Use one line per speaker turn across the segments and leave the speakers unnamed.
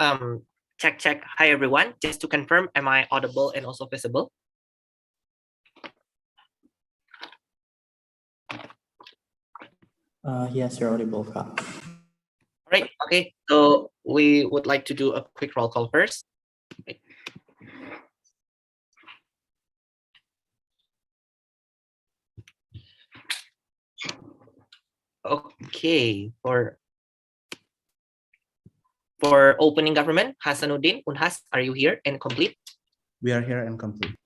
Check. Hi, everyone. Just to confirm, am I audible and also visible?
Yes, you're audible, Kak.
All right. Okay. So we would like to do a quick roll call first. Okay. For opening government, Hasanuddin, Unhas, are you here and complete?
We are here and complete.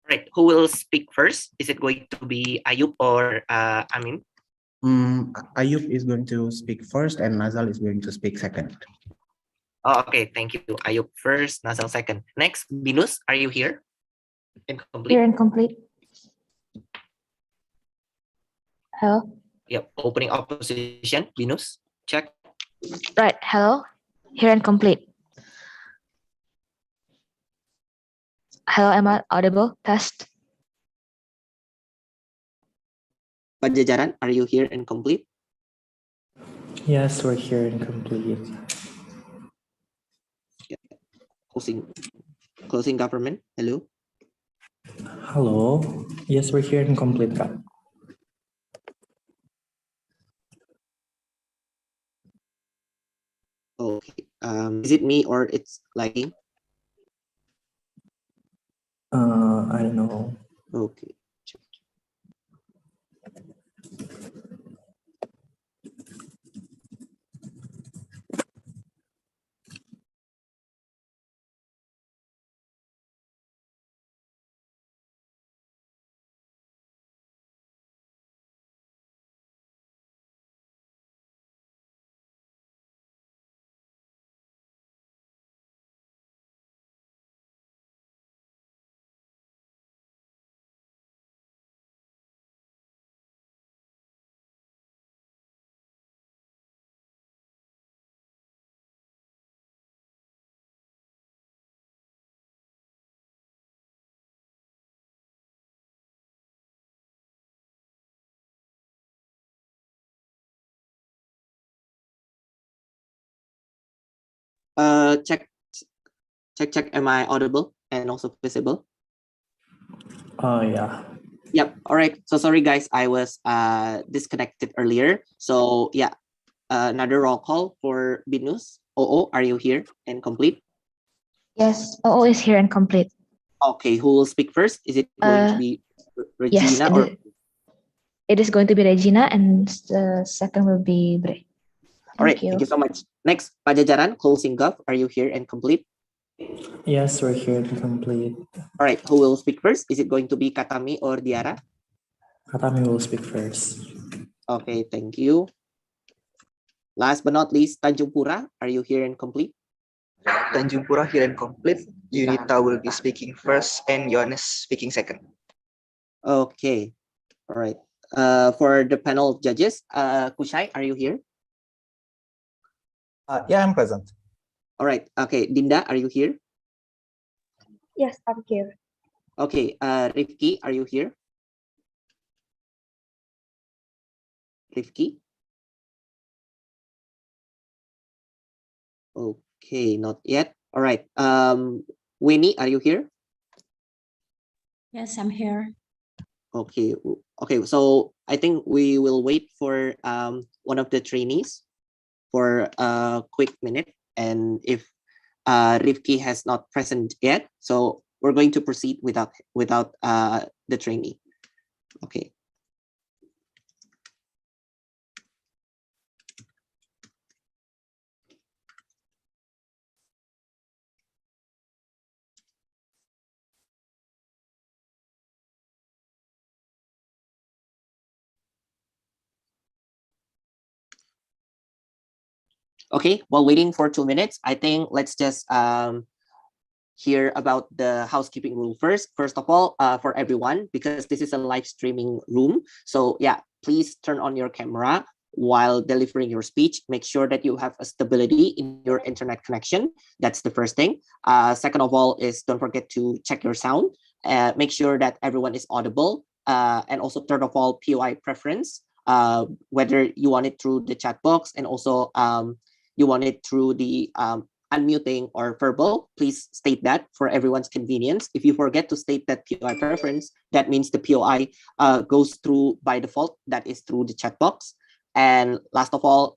Right. Who will speak first? Is it going to be Ayub or Amin?
Ayub is going to speak first and Nazal is going to speak second.
Oh, okay. Thank you. Ayub first, Nazal second. Next, Binus, are you here and complete?
Here and complete. Hello.
Yep. Opening opposition, Binus, check.
Right. Hello. Here and complete. Hello, am I audible? Test.
Padjadjaran, are you here and complete?
Yes, we're here and complete.
Closing government. Hello.
Hello. Yes, we're here and complete, Kak.
Okay. Is it me or it's lagging?
I don't know.
Okay. Check. Am I audible and also visible?
Oh, yeah.
Yep. All right. So sorry, guys. I was disconnected earlier. So yeah, another roll call for Binus. Oo, are you here and complete?
Yes. OO is here and complete.
Okay. Who will speak first? Is it going to be
Yes,
Regina or?
it is going to be Regina, and the second will be Bre.
All right. Thank you so much. Next, Padjadjaran, closing gov. Are you here and complete?
Yes, we're here and complete.
All right. Who will speak first? Is it going to be Katami or Diara?
Katami will speak first.
Okay. Thank you. Last but not least, Tanjungpura. Are you here and complete?
Tanjungpura here and complete. Unita will be speaking first and Yohanes speaking second.
Okay. All right. For the panel judges, Kushai, are you here?
Yeah, I'm present.
All right. Okay. Dinda, are you here?
Yes, I'm here.
Okay. Rifki, are you here? Rifki? Okay, not yet. All right. Winnie, are you here?
Yes, I'm here.
Okay. Okay. So I think we will wait for one of the trainees for a quick minute, and if Rifki has not present yet, so we're going to proceed without the trainee. Okay. Okay, while waiting for 2 minutes, I think let's just hear about the housekeeping rule first. First of all, for everyone, because this is a live streaming room. So yeah, please turn on your camera while delivering your speech. Make sure that you have a stability in your internet connection. That's the first thing. Second of all is don't forget to check your sound. Make sure that everyone is audible. And also third of all, POI preference, whether you want it through the chat box and also you want it through the unmuting or verbal, please state that for everyone's convenience. If you forget to state that POI preference, that means the POI goes through by default, that is through the chat box. And last of all,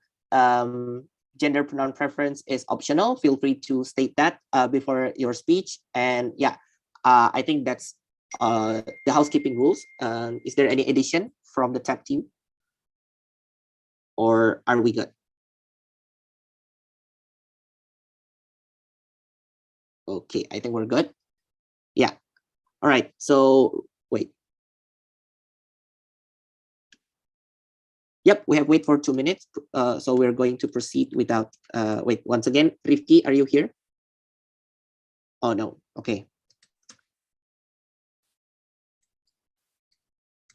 gender pronoun preference is optional. Feel free to state that before your speech. And yeah, I think that's the housekeeping rules. Is there any addition from the tab team? Or are we good? Okay, I think we're good. Yeah. All right. So wait. Yep, we have wait for 2 minutes. So we're going to proceed without wait. Once again, Rifki, are you here? Oh no. Okay.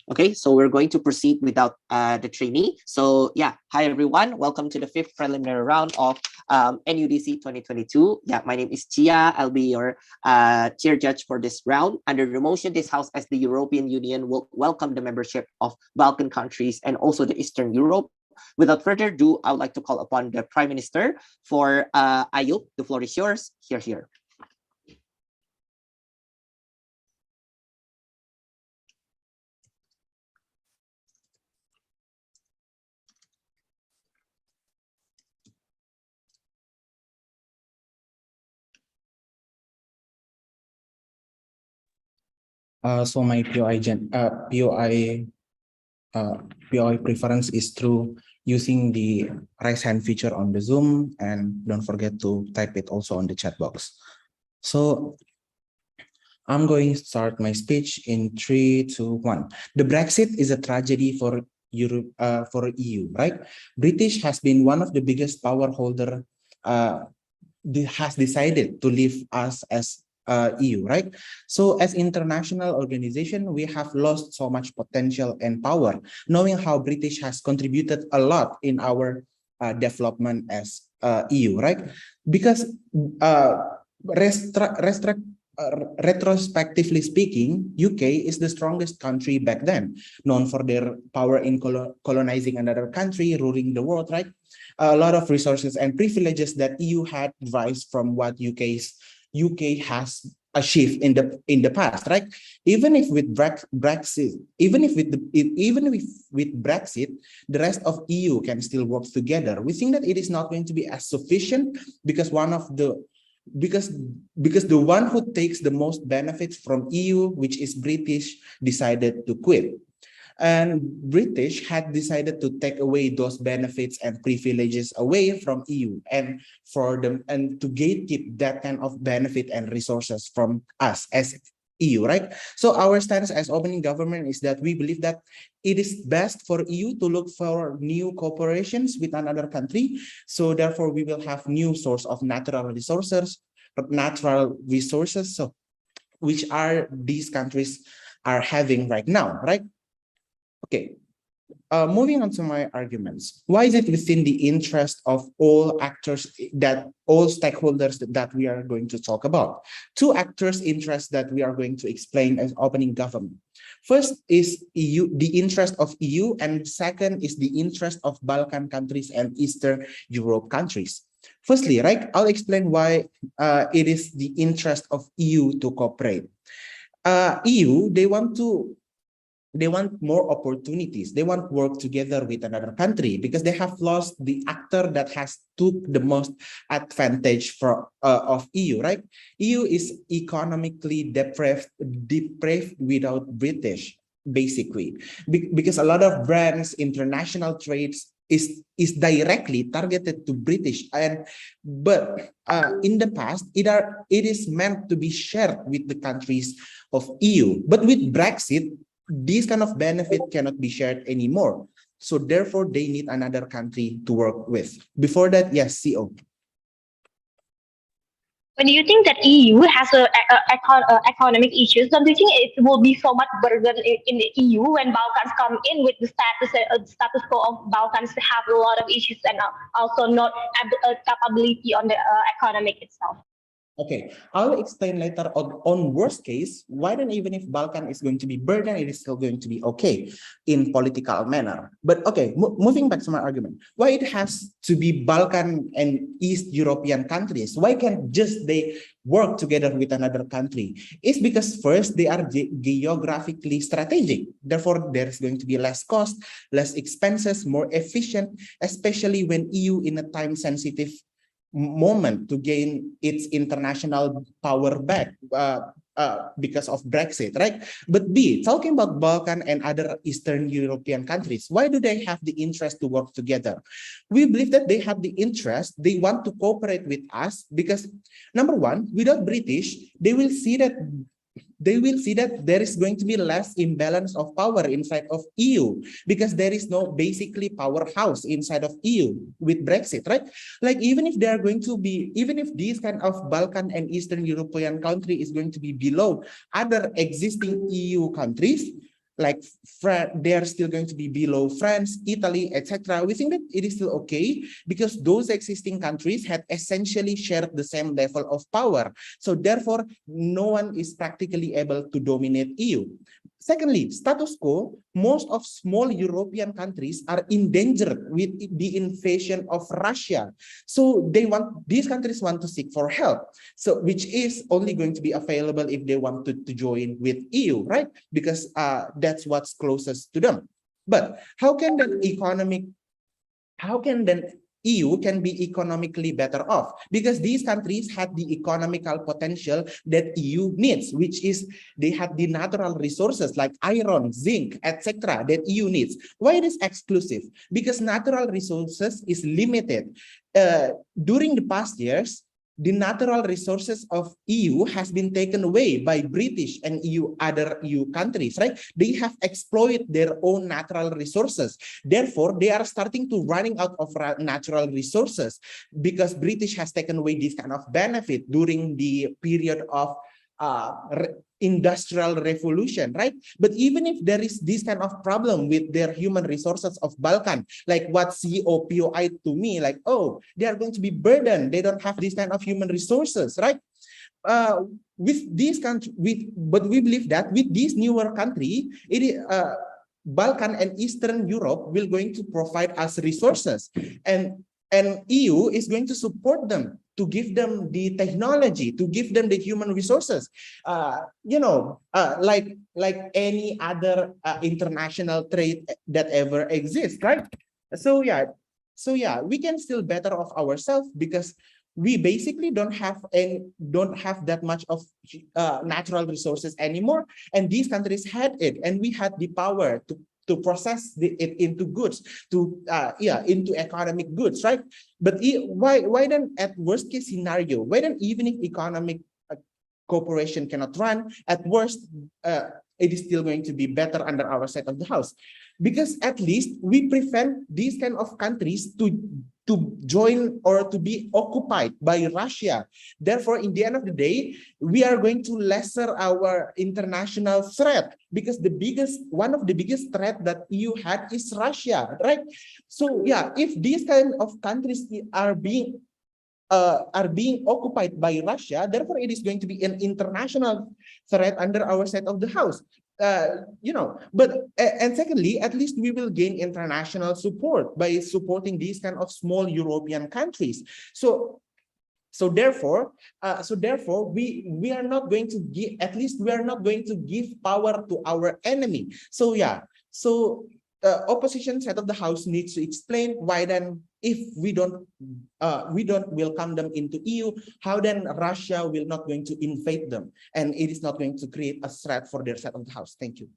Okay, so we're going to proceed without the trainee. So yeah, hi everyone. Welcome to the 5th preliminary round of NUDC 2022. Yeah, my name is Chia. I'll be your chair judge for this round. Under the motion, this house as the European Union will welcome the membership of Balkan countries and also the Eastern Europe. Without further ado, I would like to call upon the Prime Minister for Ayub. The floor is yours. Here.
So my POI preference is through using the raise hand feature on the Zoom, and don't forget to type it also on the chat box. So I'm going to start my speech in 3, 2, 1. The Brexit is a tragedy for Europe, for EU, right? British has been one of the biggest power holder, has decided to leave us as EU, right? So as international organization, we have lost so much potential and power, knowing how British has contributed a lot in our development as EU, right? Because retrospectively speaking, UK is the strongest country back then, known for their power in colonizing another country, ruling the world, right? A lot of resources and privileges that EU had derived from what UK has achieved in the past, right? Even if with Brexit, with Brexit, the rest of EU can still work together. We think that it is not going to be as sufficient because because the one who takes the most benefits from EU, which is British, decided to quit. And British had decided to take away those benefits and privileges away from EU and for them and to gatekeep that kind of benefit and resources from us as EU, right? So our stance as opening government is that we believe that it is best for EU to look for new cooperations with another country. So therefore we will have new source of natural resources, so which are these countries are having right now, right? Okay, moving on to my arguments. Why is it within the interest of all actors, that all stakeholders that we are going to talk about? Two actors' interests that we are going to explain as opening government. First is EU, the interest of EU, and second is the interest of Balkan countries and Eastern Europe countries. Firstly, right, I'll explain why it is the interest of EU to cooperate. EU, they want more opportunities. They want work together with another country because they have lost the actor that has took the most advantage of EU, right? EU is economically depraved without British, basically, because a lot of brands, international trades is directly targeted to British, but in the past it is meant to be shared with the countries of EU, but with Brexit, these kind of benefit cannot be shared anymore. So therefore, they need another country to work with. Before that, yes, CO.
When you think that EU has economic issues, don't you think it will be so much burden in the EU when Balkans come in with the status quo of Balkans to have a lot of issues and also not capability on the economic itself?
Okay, I'll explain later on worst case, why then even if Balkan is going to be burdened, it is still going to be okay in political manner. But okay, moving back to my argument, why it has to be Balkan and East European countries? Why can't just they work together with another country? It's because first, they are geographically strategic. Therefore, there's going to be less cost, less expenses, more efficient, especially when EU in a time-sensitive moment to gain its international power back because of Brexit, right? But B, talking about Balkan and other Eastern European countries, why do they have the interest to work together? We believe that they have the interest, they want to cooperate with us because, number one, without British, they will see that there is going to be less imbalance of power inside of EU because there is no basically powerhouse inside of EU with Brexit, right? Like even if this kind of Balkan and Eastern European country is going to be below other existing EU countries, like they are still going to be below France, Italy, etc. We think that it is still okay because those existing countries had essentially shared the same level of power. So therefore, no one is practically able to dominate EU. Secondly, status quo, most of small European countries are endangered with the invasion of Russia. So these countries want to seek for help. So which is only going to be available if they want to join with EU, right? Because that's what's closest to them. But how can then EU can be economically better off? Because these countries had the economical potential that EU needs, which is they have the natural resources like iron, zinc, etc. that EU needs. Why it is exclusive? Because natural resources is limited. During the past years, the natural resources of EU has been taken away by British and other EU countries, right? They have exploited their own natural resources. Therefore, they are starting to running out of natural resources because British has taken away this kind of benefit during the period of industrial revolution, right? But even if there is this kind of problem with their human resources of Balkan, like what COPOI to me, like, oh, they are going to be burdened. They don't have this kind of human resources, right? With these countries, but we believe that with this newer country, Balkan and Eastern Europe will going to provide us resources, and EU is going to support them, to give them the technology, to give them the human resources, like any other international trade that ever exists, right? So yeah, we can still better off ourselves because we basically don't have that much of natural resources anymore, and these countries had it, and we had the power to process it into goods, into economic goods, right? But why then at worst case scenario, why then even if economic cooperation cannot run, at worst, it is still going to be better under our side of the house, because at least we prevent these kind of countries to join or to be occupied by Russia. Therefore, in the end of the day, we are going to lesser our international threat, because one of the biggest threat that EU had is Russia, right? So yeah, if these kind of countries are being occupied by Russia, therefore it is going to be an international threat under our side of the house. And secondly, at least we will gain international support by supporting these kind of small European countries. So therefore, we are not going to give, at least we are not going to give power to our enemy. So yeah, opposition side of the house needs to explain why then, if we don't welcome them into EU, how then Russia will not going to invade them, and it is not going to create a threat for their side of the house. Thank you.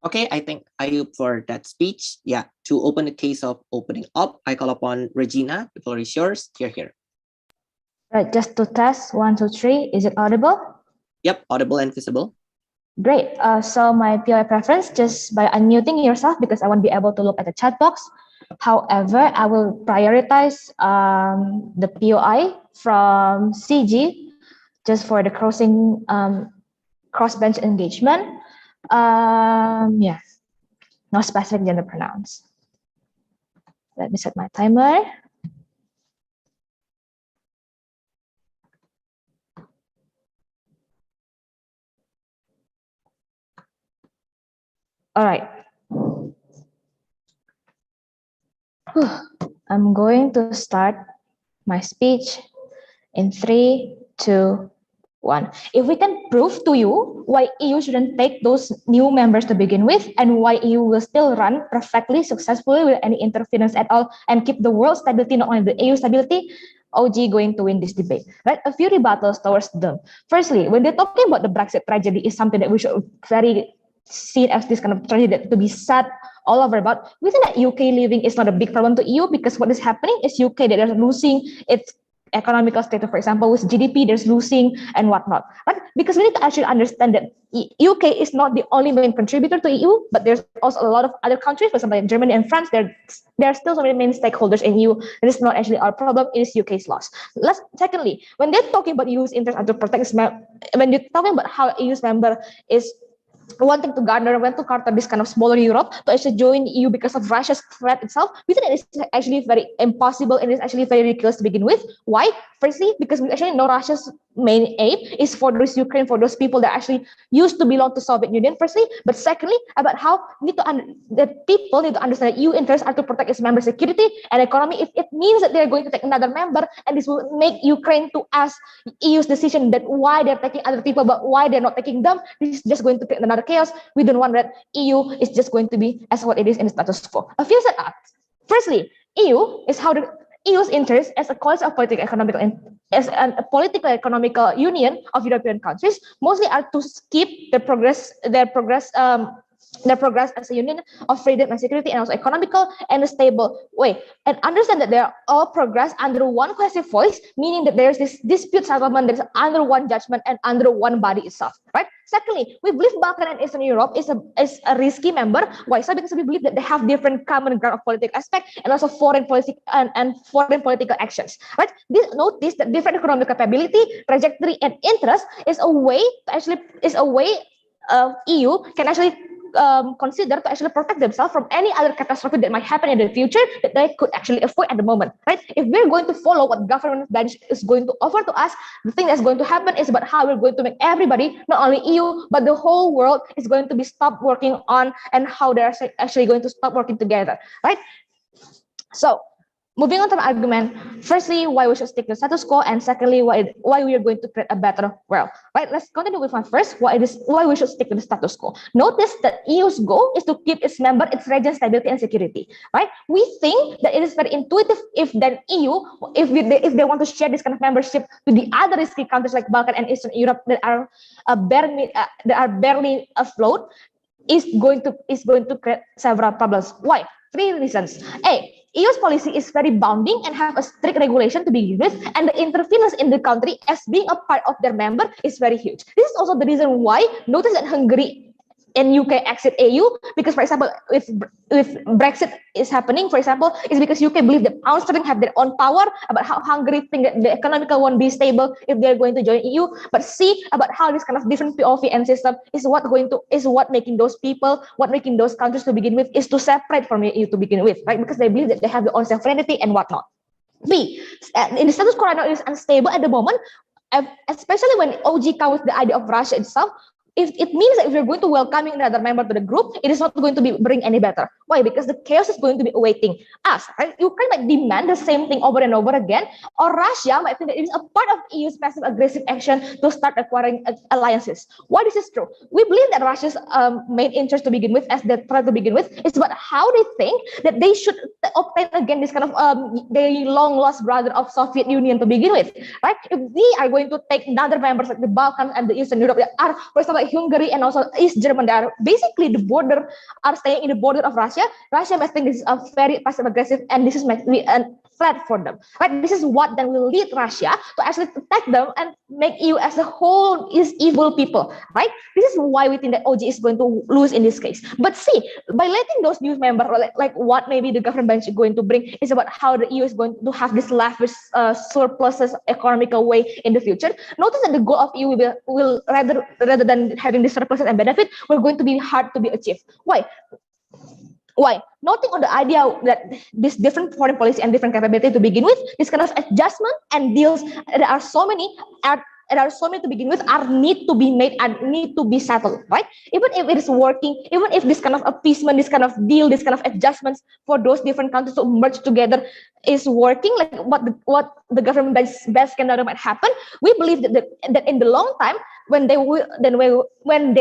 Okay, I thank Ayub for that speech. Yeah, to open the case of opening up, I call upon Regina. The floor is yours. Here.
Right, just to test 1, 2, 3. Is it audible?
Yep, audible and visible.
Great. So my POI preference, just by unmuting yourself, because I won't be able to look at the chat box. However, I will prioritize the POI from CG just for the cross-bench engagement. Yeah, no specific gender pronouns. Let me set my timer. All right. I'm going to start my speech in 3, 2, 1. If we can prove to you why EU shouldn't take those new members to begin with, and why EU will still run perfectly successfully without any interference at all and keep the world stability, not only the EU stability, OG going to win this debate, right? A few rebuttals towards them. Firstly, when they're talking about the Brexit tragedy is something that we should very see it as this kind of tragedy that to be sad all over about. We think that UK leaving is not a big problem to EU, because what is happening is UK that is losing its economical status, for example, with GDP, there's losing and whatnot. But because we need to actually understand that UK is not the only main contributor to EU, but there's also a lot of other countries, for example, in Germany and France, there are still so many main stakeholders in EU. It is not actually our problem, it is UK's loss. Secondly, when they're talking about EU's interest and to protect its when you're talking about how EU's member is wanting to garner, went to Carter this kind of smaller Europe to actually join EU because of Russia's threat itself, we think it is actually very impossible and it's actually very ridiculous to begin with. Why? Firstly, because we actually know Russia's main aim is for those Ukraine, for those people that actually used to belong to Soviet Union, firstly, but secondly, about how the people need to understand that EU interests are to protect its member security and economy. If it means that they're going to take another member, and this will make Ukraine to ask EU's decision that why they're taking other people, but why they're not taking them, this is just going to create another chaos. We don't want that. EU is just going to be as what it is in the status quo. A few set up. Firstly, EU is how the EU's interest as a coalition of political economical as a political economical union of European countries mostly are to keep their progress as a union of freedom and security, and also economical and a stable way. And understand that they are all progress under one cohesive voice, meaning that there's this dispute settlement that is under one judgment and under one body itself, right? Secondly, we believe Balkan and Eastern Europe is a risky member. Why so? Because we believe that they have different common ground of political aspect and also foreign policy and foreign political actions, right? Notice that different economic capability, trajectory, and interest is a way EU can actually consider to actually protect themselves from any other catastrophe that might happen in the future that they could actually avoid at the moment, right? If we're going to follow what government is going to offer to us, the thing that's going to happen is about how we're going to make everybody, not only EU, but the whole world is going to be stopped working on, and how they're actually going to stop working together, right? So, moving on to the argument, firstly, why we should stick to status quo, and secondly, why we are going to create a better world, right? Let's continue with one first, why we should stick to the status quo. Notice that EU's goal is to keep its member, its region stability and security, right? We think that it is very intuitive if then EU, if they want to share this kind of membership to the other risky countries like Balkan and Eastern Europe that are barely afloat, is going to create several problems. Why? 3 reasons. A, EU's policy is very bounding and have a strict regulation to begin with, and the interference in the country as being a part of their member is very huge. This is also the reason why notice that Hungary and UK exit EU, because for example, if Brexit is happening, for example, is because UK believe that Austria have their own power, about how Hungary think that the economical won't be stable if they're going to join EU. But see about how this kind of different POV and system is what making those countries to begin with is to separate from EU to begin with, right? Because they believe that they have their own sovereignty and whatnot. B, in the status quo right now, it is unstable at the moment, especially when OG comes with the idea of Russia itself. If it means that if you're going to welcoming another member to the group, it is not going to bring any better. Why? Because the chaos is going to be awaiting us, right? Ukraine might demand the same thing over and over again, or Russia might think that it is a part of EU's massive aggressive action to start acquiring alliances. Why this is true? We believe that Russia's main interest to begin with, as they try to begin with, is about how they think that they should obtain again this kind of their long lost brother of Soviet Union to begin with, right? If we are going to take other members like the Balkans and the Eastern Europe that are, for example, Hungary and also East Germany, that are basically staying in the border of Russia. Russia might think this is a very passive aggressive, and this is might be a threat for them, right? This is what then will lead Russia to actually attack them and make EU as a whole is evil people, right? This is why we think that OG is going to lose in this case. But see, by letting those new members, like what maybe the government is going to bring is about how the EU is going to have this lavish surpluses economical way in the future. Notice that the goal of EU will rather than having this surpluses and benefit, we're going to be hard to be achieved. Why? Noting on the idea that this different foreign policy and different capability to begin with, this kind of adjustment and deals, there are so many, are and are so many to begin with are need to be made and need to be settled, right? Even if it is working, even if this kind of appeasement, this kind of deal, this kind of adjustments for those different countries to merge together is working, like what the government best scenario might happen, we believe that in the long time, when they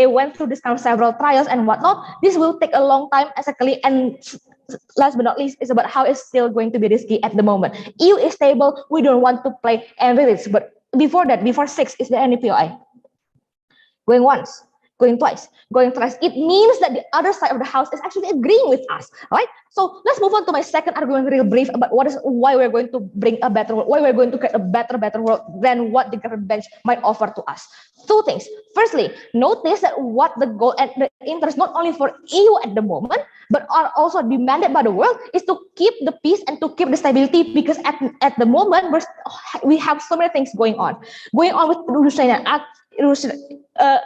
went through this kind of several trials and whatnot, this will take a long time exactly. And last but not least, it's about how it's still going to be risky at the moment. EU is stable. We don't want to play every risk. But before that, before 6, is there any POI? Going once, going twice, going thrice. It means that the other side of the house is actually agreeing with us, right? So let's move on to my second argument, real brief, about why we're going to bring a better world, why we're going to create a better world than what the government bench might offer to us. Two things. Firstly, notice that what the goal and the interest not only for EU at the moment, but are also demanded by the world is to keep the peace and to keep the stability, because at the moment we have so many things going on with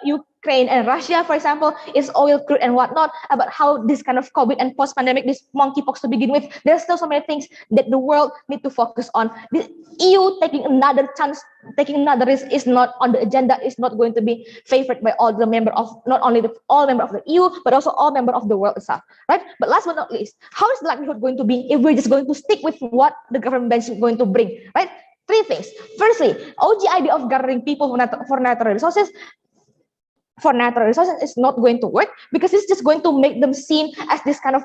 Ukraine and Russia, for example, is oil, crude, and whatnot, about how this kind of COVID and post-pandemic, this monkeypox to begin with, there's still so many things that the world need to focus on. The EU taking another chance, taking another risk is not on the agenda, is not going to be favored by all the members of, not only all members of the EU, but also all members of the world itself, right? But last but not least, how is the likelihood going to be if we're just going to stick with what the government bench is going to bring, right? Three things. Firstly, OG idea of gathering people for natural resources is not going to work, because it's just going to make them seen as this kind of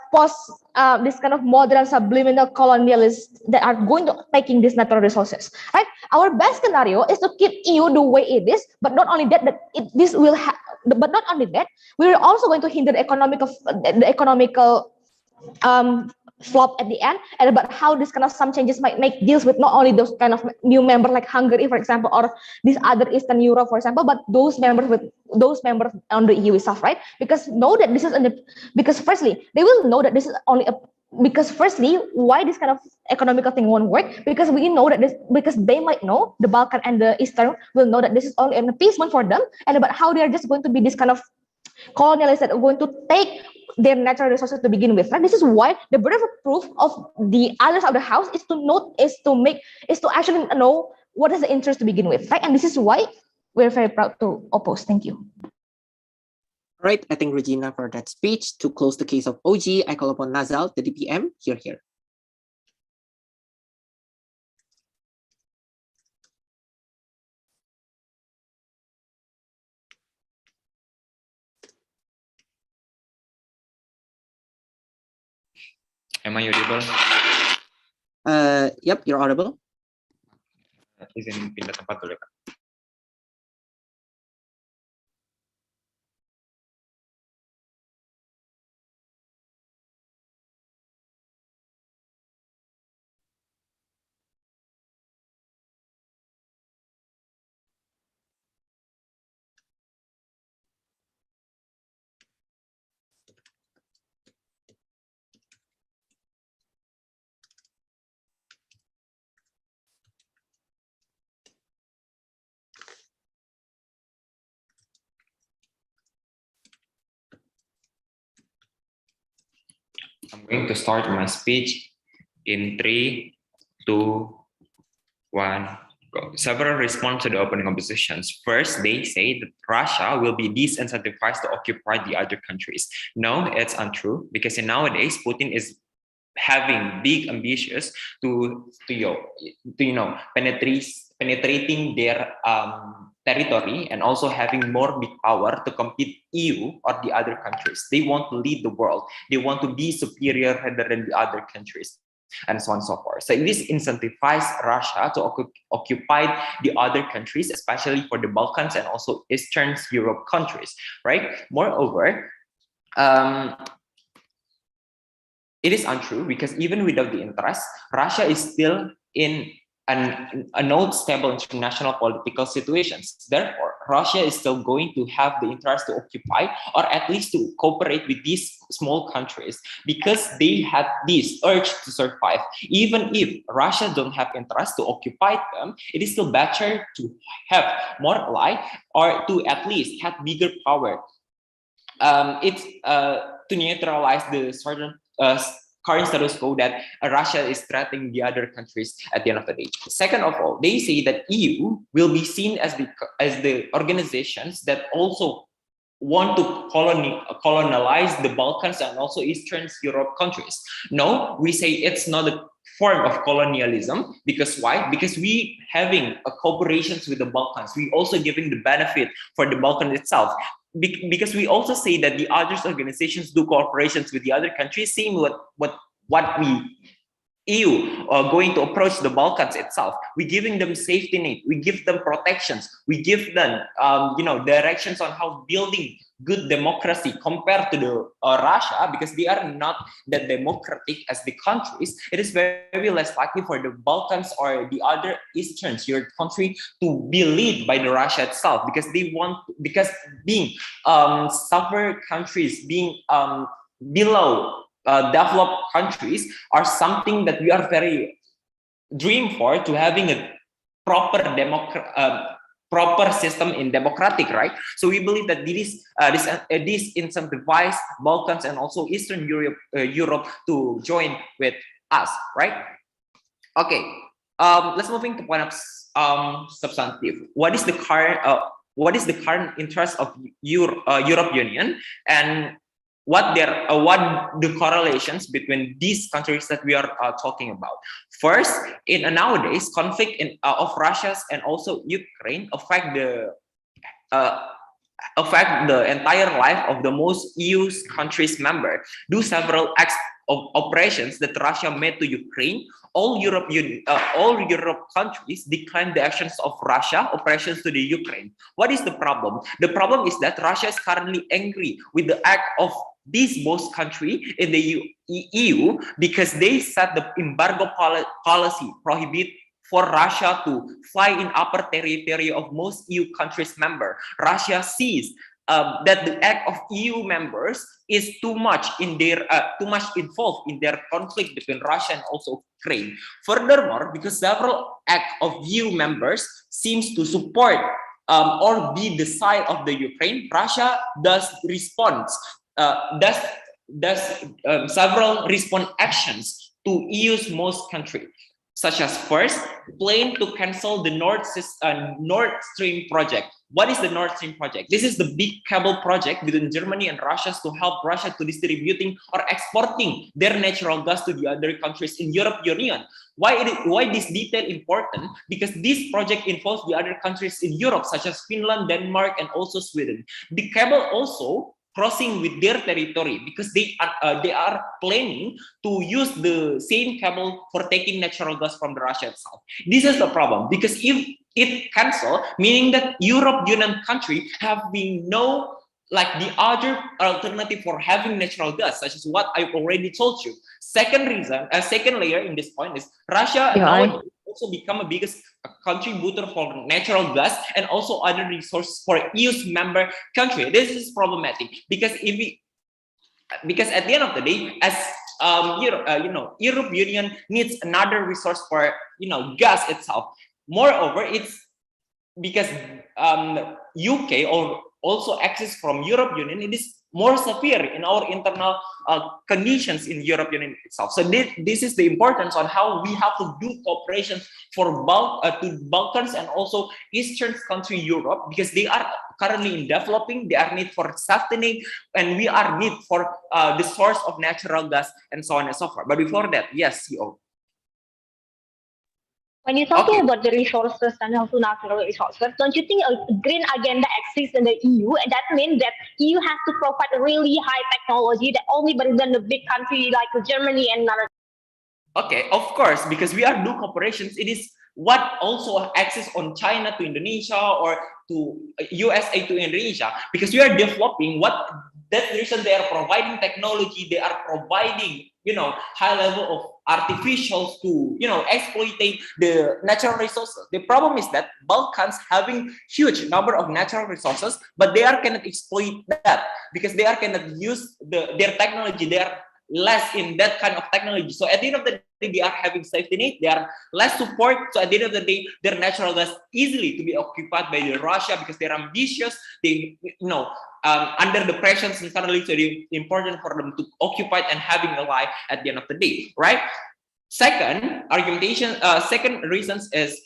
this kind of modern subliminal colonialists that are going to taking these natural resources, right? Our best scenario is to keep EU the way it is, but not only that, but not only that, we're also going to hinder the economical flop at the end, and about how this kind of some changes might make deals with not only those kind of new members like Hungary, for example, or these other Eastern Europe, for example, but those members on the EU itself, right? Because firstly, they will know that this is only why this kind of economical thing won't work, because we know that because they might know, the Balkan and the Eastern will know that this is only an appeasement for them, and about how they are just going to be this kind of colonialists that are going to take their natural resources to begin with, right? This is why the burden of proof of the others of the house is to actually know what is the interest to begin with, right? And this is why we're very proud to oppose. Thank you.
All right, I thank Regina for that speech. To close the case of OG, I call upon Nazal, the DPM. Here.
Am I audible?
Yep, you're audible.
Izin pindah tempat dulu, Kak. I'm going to start my speech in 3, 2, 1, go. Several response to the opening oppositions. First, they say that Russia will be disincentivized to occupy the other countries. No, it's untrue, because nowadays Putin is having big ambitions to penetrating their territory, and also having more big power to compete EU or the other countries. They want to lead the world. They want to be superior rather than the other countries, and so on and so forth. So this incentivizes Russia to occupy the other countries, especially for the Balkans and also Eastern Europe countries, right? Moreover, it is untrue, because even without the interest, Russia is still in a not stable international political situations. Therefore, Russia is still going to have the interest to occupy, or at least to cooperate with these small countries, because they have this urge to survive. Even if Russia don't have interest to occupy them, it is still better to have more ally, or to at least have bigger power. It's to neutralize the certain current status quo that Russia is threatening the other countries at the end of the day. Second of all, they say that EU will be seen as the organizations that also want to colonize the Balkans and also Eastern Europe countries. No, we say it's not a form of colonialism. Because why? Because we having a cooperations with the Balkans. We also giving the benefit for the Balkan itself. Because we also say that the other organizations do cooperations with the other countries, same what we EU going to approach the Balkans itself. We giving them safety net. We give them protections. We give them directions on how building good democracy compared to the Russia, because they are not that democratic as the countries. It is very less likely for the Balkans or the other Eastern Europe country to be led by the Russia itself, because being suffer countries, being below developed countries are something that we are very dream for, to having a proper system in democratic, right? So we believe that this incentivize Balkans and also Eastern Europe to join with us, right? Okay, let's move into point of substantive. What is the current interest of Europe Union, and what the correlations between these countries that we are talking about? First, in nowadays, conflict of Russia and also Ukraine affect the entire life of the most EU countries member. Do several acts of operations that Russia made to Ukraine, all Europe countries declined the actions of Russia operations to the Ukraine. What is the problem? The problem is that Russia is currently angry with the act of these both country in the EU, because they set the embargo policy prohibit for Russia to fly in upper territory of most EU countries member. Russia sees that the act of EU members is too much involved in their conflict between Russia and also Ukraine. Furthermore, because several acts of EU members seems to support or be the side of the Ukraine, Russia does several response actions to EU's most country, such as first, plan to cancel the Nord Stream project. What is the Nord Stream project? This is the big cable project between Germany and Russia to help Russia to distributing or exporting their natural gas to the other countries in Europe Union. Why this detail important? Because this project involves the other countries in Europe, such as Finland, Denmark, and also Sweden. The cable also crossing with their territory, because they are planning to use the same cable for taking natural gas from the Russia itself. This is the problem, because if it cancel, meaning that Europe Union country having no the other alternative for having natural gas, such as what I already told you. Second layer in this point is Russia now also become a biggest contributor for natural gas and also other resources for EU's member country. This is problematic, because because at the end of the day, as Europe Union needs another resource for gas itself. Moreover, it's because UK or also access from Europe Union, it is more severe in our internal conditions in Europe Union itself. So this is the importance on how we have to do cooperation for Balkans and also Eastern country Europe, because they are currently in developing, they are need for sustaining, and we are need for the source of natural gas and so on and so forth. But before that, yes, CEO.
When you're talking about the resources and also natural resources, don't you think a green agenda exists in the EU? And that means that EU has to provide really high technology that only better than the big country like Germany and other.
Okay, of course, because we are do cooperations. It is what also access on China to Indonesia or to USA to Indonesia, because we are developing what that reason they are providing technology, they are providing high level of artificials to exploiting the natural resources. The problem is that Balkans having huge number of natural resources, but they cannot exploit that, because they cannot use their technology. They are less in that kind of technology. So at the end of the day, they are having safety net, they are less support. So at the end of the day, their natural gas easily to be occupied by the Russia because they're ambitious. They, under the pressures internally, so it's important for them to occupy and having a life at the end of the day, right? Second argumentation, second reasons is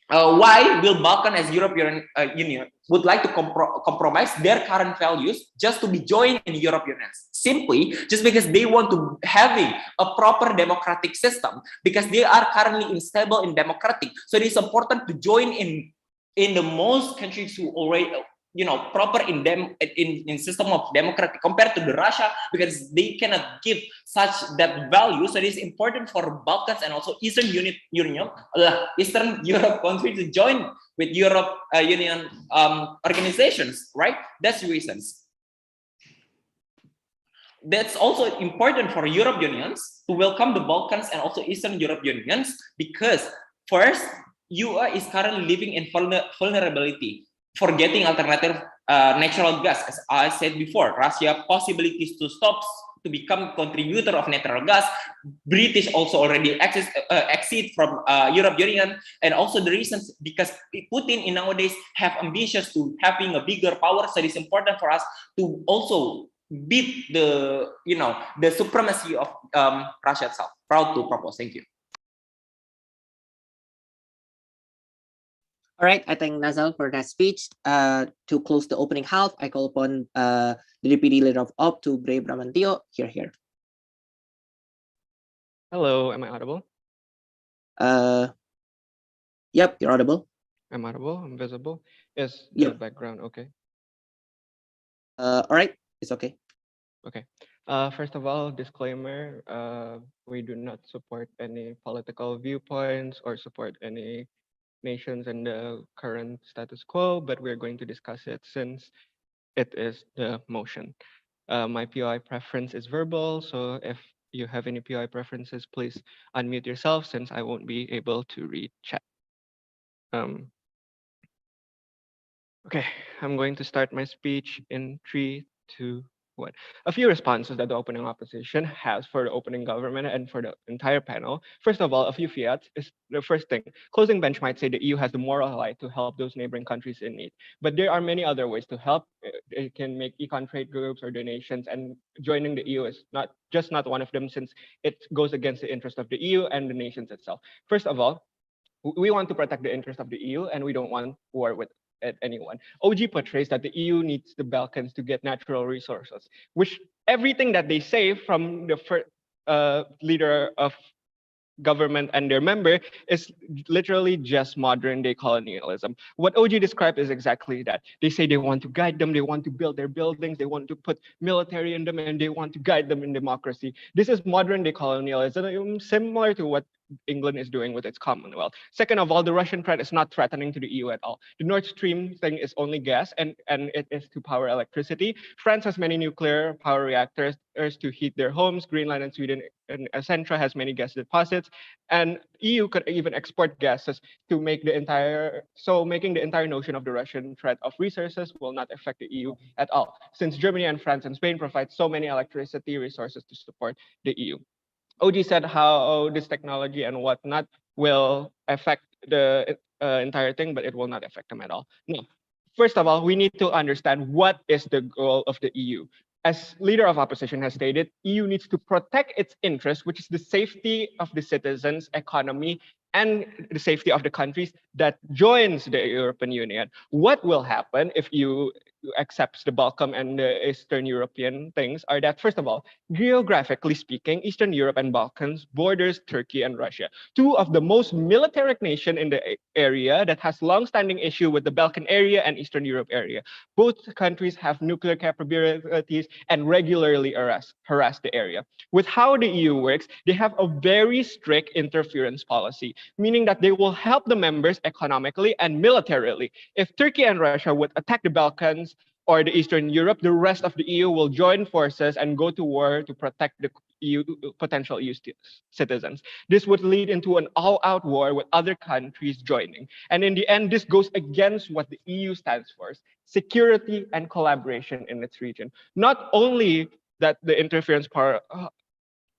why will Balkan as European Union would like to compromise their current values just to be joined in the European Union? Simply just because they want to having a proper democratic system, because they are currently unstable in democratic. So it is important to join in the most countries who already proper in system of democratic compared to the Russia, because they cannot give such that value. So it is important for Balkans and also Eastern Eastern Europe countries to join with Europe Union organizations, right? That's the reasons. That's also important for Europe unions to welcome the Balkans and also Eastern Europe unions, because first, EU is currently living in vulnerability for getting alternative natural gas. As I said before, Russia possibilities to stop to become contributor of natural gas. British also already exit from Europe Union, and also the reasons because Putin in nowadays have ambitions to having a bigger power. So it's important for us to also beat the the supremacy of Russia itself. Proud to propose. Thank you.
All right, I thank Nazal for that speech. To close the opening half, I call upon the Deputy Leader of OP to Bre Bramantio. Here.
Hello, am I audible?
Yep, you're audible.
I'm audible, I'm visible. Yes, the
Yep.
background, okay.
All right, it's okay.
Okay. First of all, disclaimer, we do not support any political viewpoints or support any nations in the current status quo, but we're going to discuss it since it is the motion. My POI preference is verbal, so if you have any POI preferences, please unmute yourself since I won't be able to read chat. Okay, I'm going to start my speech in 3, 2, 1. A few responses that the opening opposition has for the opening government and for the entire panel. First of all, a few fiats is the first thing. Closing bench might say the EU has the moral right to help those neighboring countries in need, but there are many other ways to help. It can make econ trade groups or donations, and joining the EU is not one of them, since it goes against the interest of the EU and the nations itself. First of all, we want to protect the interest of the EU, and we don't want war with anyone. OG portrays that the EU needs the Balkans to get natural resources, which everything that they say from the first leader of government and their member is literally just modern day colonialism. What OG described is exactly that. They say they want to guide them, they want to build their buildings, they want to put military in them, and they want to guide them in democracy. This is modern day colonialism, similar to what England is doing with its Commonwealth. Second of all, the Russian threat is not threatening to the EU at all. The Nord Stream thing is only gas, and it is to power electricity. France has many nuclear power reactors to heat their homes. Greenland and Sweden and Centra has many gas deposits, and EU could even export gases to make making the entire notion of the Russian threat of resources will not affect the EU at all, since Germany and France and Spain provide so many electricity resources to support the EU. OG said how this technology and whatnot will affect the entire thing, but it will not affect them at all. No. First of all, we need to understand what is the goal of the EU. As leader of opposition has stated, EU needs to protect its interests, which is the safety of the citizens, economy, and the safety of the countries that joins the European Union. What will happen if you accepts the Balkan and the Eastern European things are that, first of all, geographically speaking, Eastern Europe and Balkans borders Turkey and Russia, two of the most militaric nation in the area that has long-standing issue with the Balkan area and Eastern Europe area. Both countries have nuclear capabilities and regularly harass the area. With how the EU works, they have a very strict interference policy, meaning that they will help the members economically and militarily. If Turkey and Russia would attack the Balkans or the Eastern Europe, the rest of the EU will join forces and go to war to protect the potential EU citizens. This would lead into an all-out war with other countries joining. And in the end, this goes against what the EU stands for, security and collaboration in its region. Not only that the interference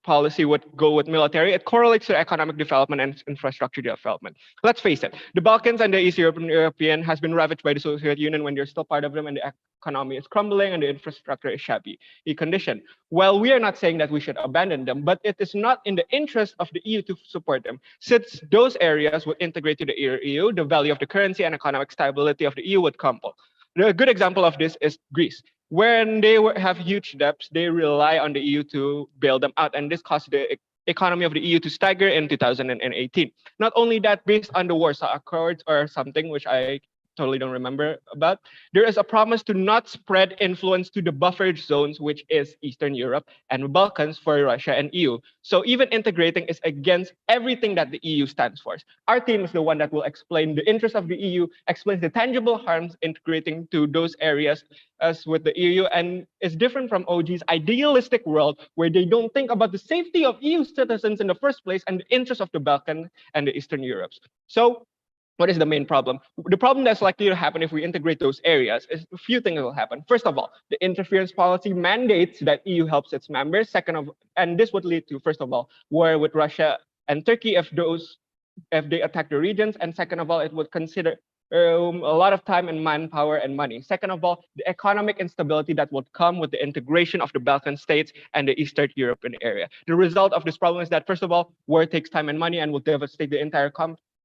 policy would go with military, it correlates to economic development and infrastructure development. Let's face it, the Balkans and the East European has been ravaged by the Soviet Union when they're still part of them, and the economy is crumbling and the infrastructure is shabby condition. Well, we are not saying that we should abandon them, but it is not in the interest of the EU to support them. Since those areas would integrate to the EU, the value of the currency and economic stability of the EU would crumble. A good example of this is Greece. When they have huge debts, they rely on the EU to bail them out, and this caused the economy of the EU to stagger in 2018. Not only that, based on the Warsaw Accords or something, which I totally don't remember about, there is a promise to not spread influence to the buffer zones, which is Eastern Europe and the Balkans for Russia and EU. So even integrating is against everything that the EU stands for. Our team is the one that will explain the interests of the EU, explains the tangible harms integrating to those areas as with the EU, and is different from OG's idealistic world where they don't think about the safety of EU citizens in the first place and the interests of the Balkan and the Eastern Europes. So what is the main problem? The problem that's likely to happen if we integrate those areas is a few things will happen. First of all, the interference policy mandates that EU helps its members. And this would lead to, first of all, war with Russia and Turkey if they attack the regions. And second of all, it would consider a lot of time and manpower and money. Second of all, the economic instability that would come with the integration of the Balkan states and the Eastern European area. The result of this problem is that, first of all, war takes time and money and will devastate the entire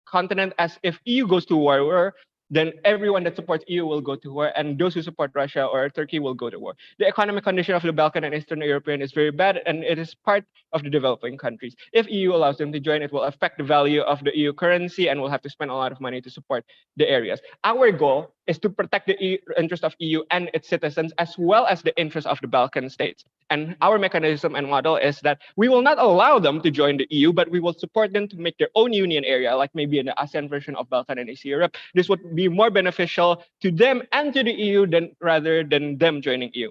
continent, as if EU goes to war, then everyone that supports EU will go to war, and those who support Russia or Turkey will go to war. The economic condition of the Balkan and Eastern European is very bad, and it is part of the developing countries. If EU allows them to join, it will affect the value of the EU currency, and we'll have to spend a lot of money to support the areas. Our goal is to protect the interest of EU and its citizens, as well as the interest of the Balkan states. And our mechanism and model is that we will not allow them to join the EU, but we will support them to make their own union area, like maybe in the ASEAN version of Balkan and East Europe. This would be more beneficial to them and to the EU rather than them joining EU.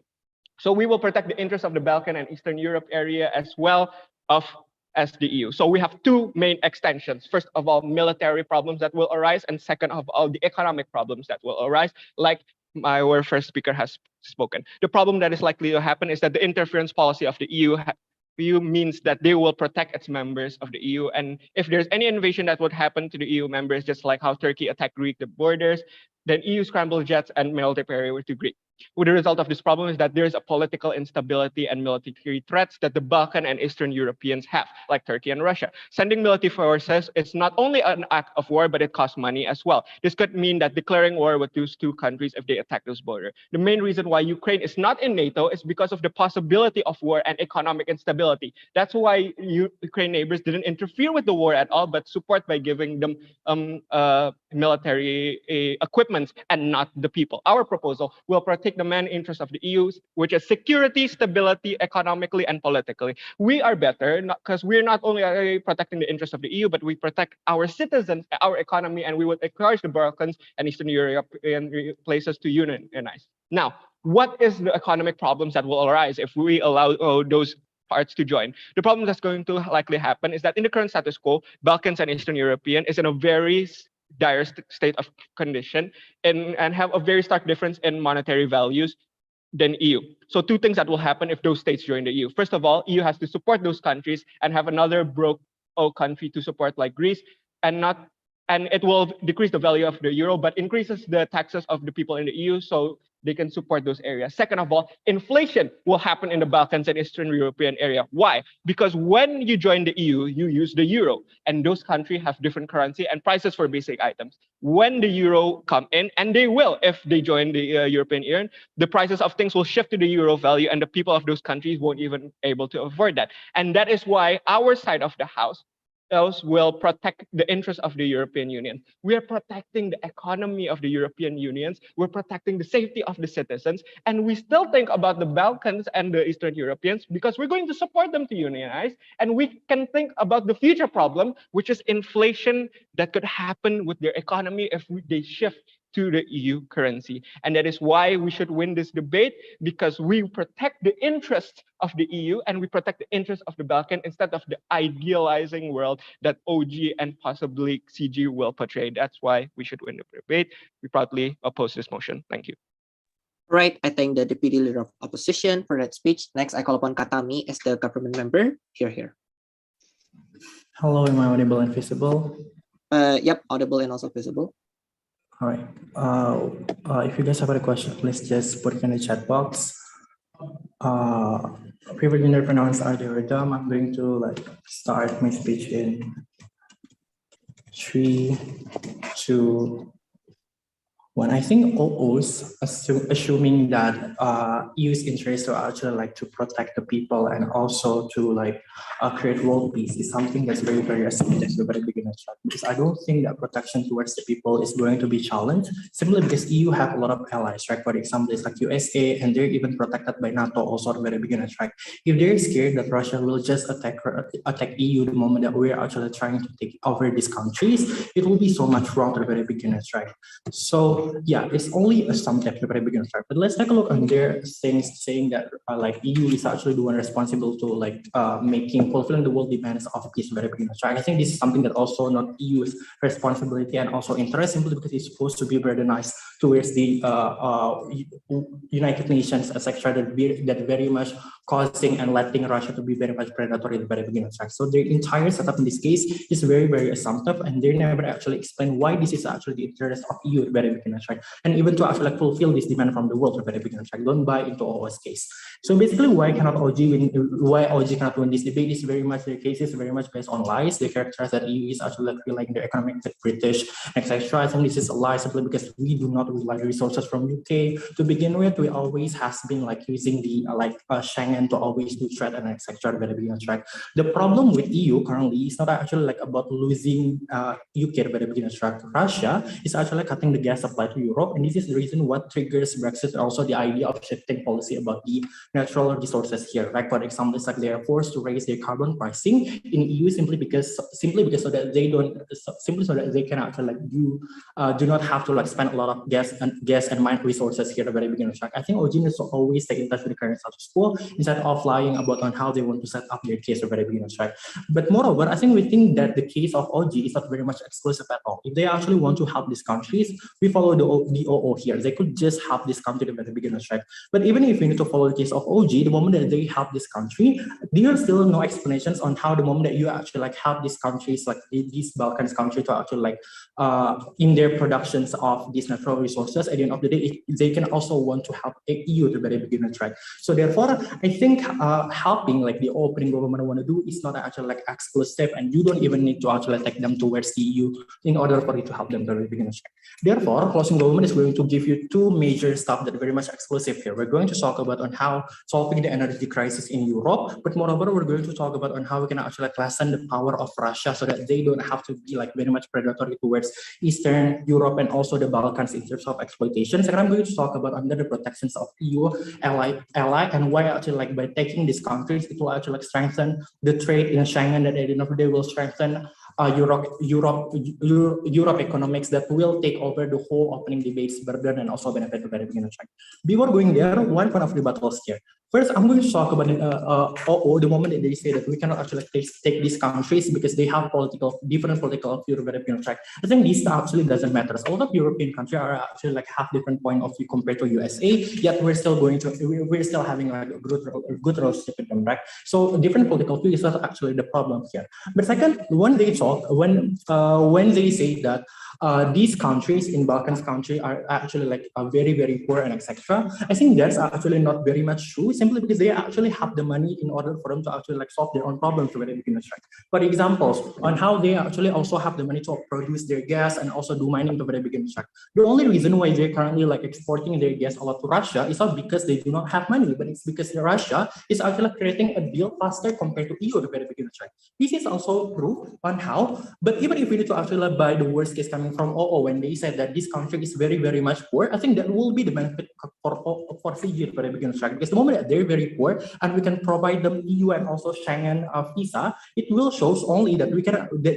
So we will protect the interests of the Balkan and Eastern Europe area as well as the EU. So we have two main extensions. First of all, military problems that will arise, and second of all, the economic problems that will arise, like our first speaker has spoken. The problem that is likely to happen is that the interference policy of the EU means that they will protect its members of the EU. And if there's any invasion that would happen to the EU members, just like how Turkey attacked Greek the borders, then EU scrambled jets and military power to Greek. Well, the result of this problem is that there is a political instability and military threats that the Balkan and Eastern Europeans have, like Turkey and Russia. Sending military forces is not only an act of war, but it costs money as well. This could mean that declaring war with those two countries if they attack those borders. The main reason why Ukraine is not in NATO is because of the possibility of war and economic instability. That's why Ukraine neighbors didn't interfere with the war at all, but support by giving them military equipment and not the people. Our proposal will protect the main interests of the EU, which is security, stability, economically, and politically. We are better because we're not only protecting the interests of the EU, but we protect our citizens, our economy, and we would encourage the Balkans and Eastern European places to unionize. Now, what is the economic problems that will arise if we allow those parts to join? The problem that's going to likely happen is that in the current status quo, Balkans and Eastern European is in a very dire state of condition and have a very stark difference in monetary values than EU. So two things that will happen if those states join the EU. First of all, EU has to support those countries and have another broke country to support like Greece, and it will decrease the value of the euro, but increases the taxes of the people in the EU so they can support those areas. Second of all, inflation will happen in the Balkans and Eastern European area. Why? Because when you join the EU, you use the euro, and those countries have different currency and prices for basic items. When the euro come in, and they will if they join the European Union, the prices of things will shift to the euro value, and the people of those countries won't even able to afford that. And that is why our side of the house will protect the interests of the European Union. We are protecting the economy of the European Unions. We're protecting the safety of the citizens. And we still think about the Balkans and the Eastern Europeans because we're going to support them to unionize. And we can think about the future problem, which is inflation that could happen with their economy if they shift to the EU currency. And that is why we should win this debate, because we protect the interests of the EU and we protect the interests of the Balkan instead of the idealizing world that OG and possibly CG will portray. That's why we should win the debate. We proudly oppose this motion. Thank you.
Right, I thank the Deputy Leader of Opposition for that speech. Next, I call upon Katami as the government member. Here.
Hello, am I audible and visible?
Yep, audible and also visible.
All right. If you guys have any question, please just put it in the chat box. People in pronounced Ardam. I'm going to start my speech in 3, 2, 1. I think OOs, assuming that EU's interests are actually to protect the people and also to create world peace, is something that's very, very assumptive at the very beginning. Because I don't think that protection towards the people is going to be challenged, simply because EU have a lot of allies, right? For example, it's like USA, and they're even protected by NATO also at the very beginning, right? If they're scared that Russia will just attack EU the moment that we're actually trying to take over these countries, it will be so much wrong at the very beginning, right? So yeah, it's only assumptive at the very beginning, right? But let's take a look on their things saying that EU is actually the one responsible to fulfilling the world demands of peace at the very beginning, right? I think this is something that also not EU's responsibility and also interest, simply because it's supposed to be burdenized towards the United Nations, etc. That very much causing and letting Russia to be very much predatory at the very beginning, right? So their entire setup in this case is very, very assumptive, and they never actually explain why this is actually the interest of EU at the very beginning, right? And even to actually fulfill this demand from the world at the very beginning, right? Don't buy into OO's case. So basically, why OG cannot win this debate is very much their case is very much based on lies. They characterize that EU is actually relying their economic the British, etc. I think this is a lie simply because we do not rely resources from UK to begin with. We always has been using the Schengen to always do trade and etc. at the very beginning, right? The problem with EU currently is not actually about losing UK at the very beginning, right? Russia is actually cutting the gas supply to Europe, and this is the reason what triggers Brexit, and also the idea of shifting policy about the natural resources here. Like for example, it's they are forced to raise their carbon pricing in EU simply because so that they don't so that they can actually do not have to spend a lot of gas and mine resources here at the very beginning. I think OG needs to always take in touch with the current status quo instead of lying about on how they want to set up their case at the very beginning, right? But moreover, I think we think that the case of OG is not very much exclusive at all. If they actually want to help these countries, we follow the OO here. They could just help this country at the beginning, right? But even if we need to follow the case of OG, the moment that they help this country, there are still no explanations on how the moment that you actually help these countries, these Balkans country, to actually in their productions of these natural resources, at the end of the day, they can also want to help EU at the very beginning, right? So therefore, I think helping the opening government want to do is not actually exclusive, and you don't even need to actually take them towards the EU in order for you to help them at the very beginning. Therefore, closing government is going to give you two major stuff that are very much exclusive here. We're going to talk about on how solving the energy crisis in Europe, but moreover, we're going to talk about on how we can actually lessen the power of Russia so that they don't have to be very much predatory towards Eastern Europe and also the Balkans in terms of exploitation. Second, I'm going to talk about under the protections of EU ally and why actually by taking these countries, it will actually strengthen the trade in Schengen, that at the end of the day will strengthen Europe economics that will take over the whole opening debates burden and also benefit the very beginning. Before going there, one point of rebuttals here. First, I'm going to talk about the moment that they say that we cannot actually take these countries because they have different political view. I think this actually doesn't matter. A lot of European countries are actually have different point of view compared to USA, yet we're still having a good relationship with them, right? So different political view is not actually the problem here. But second, when they say that these countries in Balkans country are actually very, very poor and etc. I think that's actually not very much true, simply because they actually have the money in order for them to actually solve their own problems to very beginning. For examples on how they actually also have the money to produce their gas and also do mining to very beginning. The only reason why they're currently exporting their gas a lot to Russia is not because they do not have money, but it's because Russia is actually creating a deal faster compared to EU at the very beginning. This is also proof on how, but even if we need to actually buy the worst case coming from OO when they said that this country is very, very much poor, I think that will be the benefit for Fiji at the very beginning, because the moment that they're very poor and we can provide them EU and also Schengen visa, it will show only that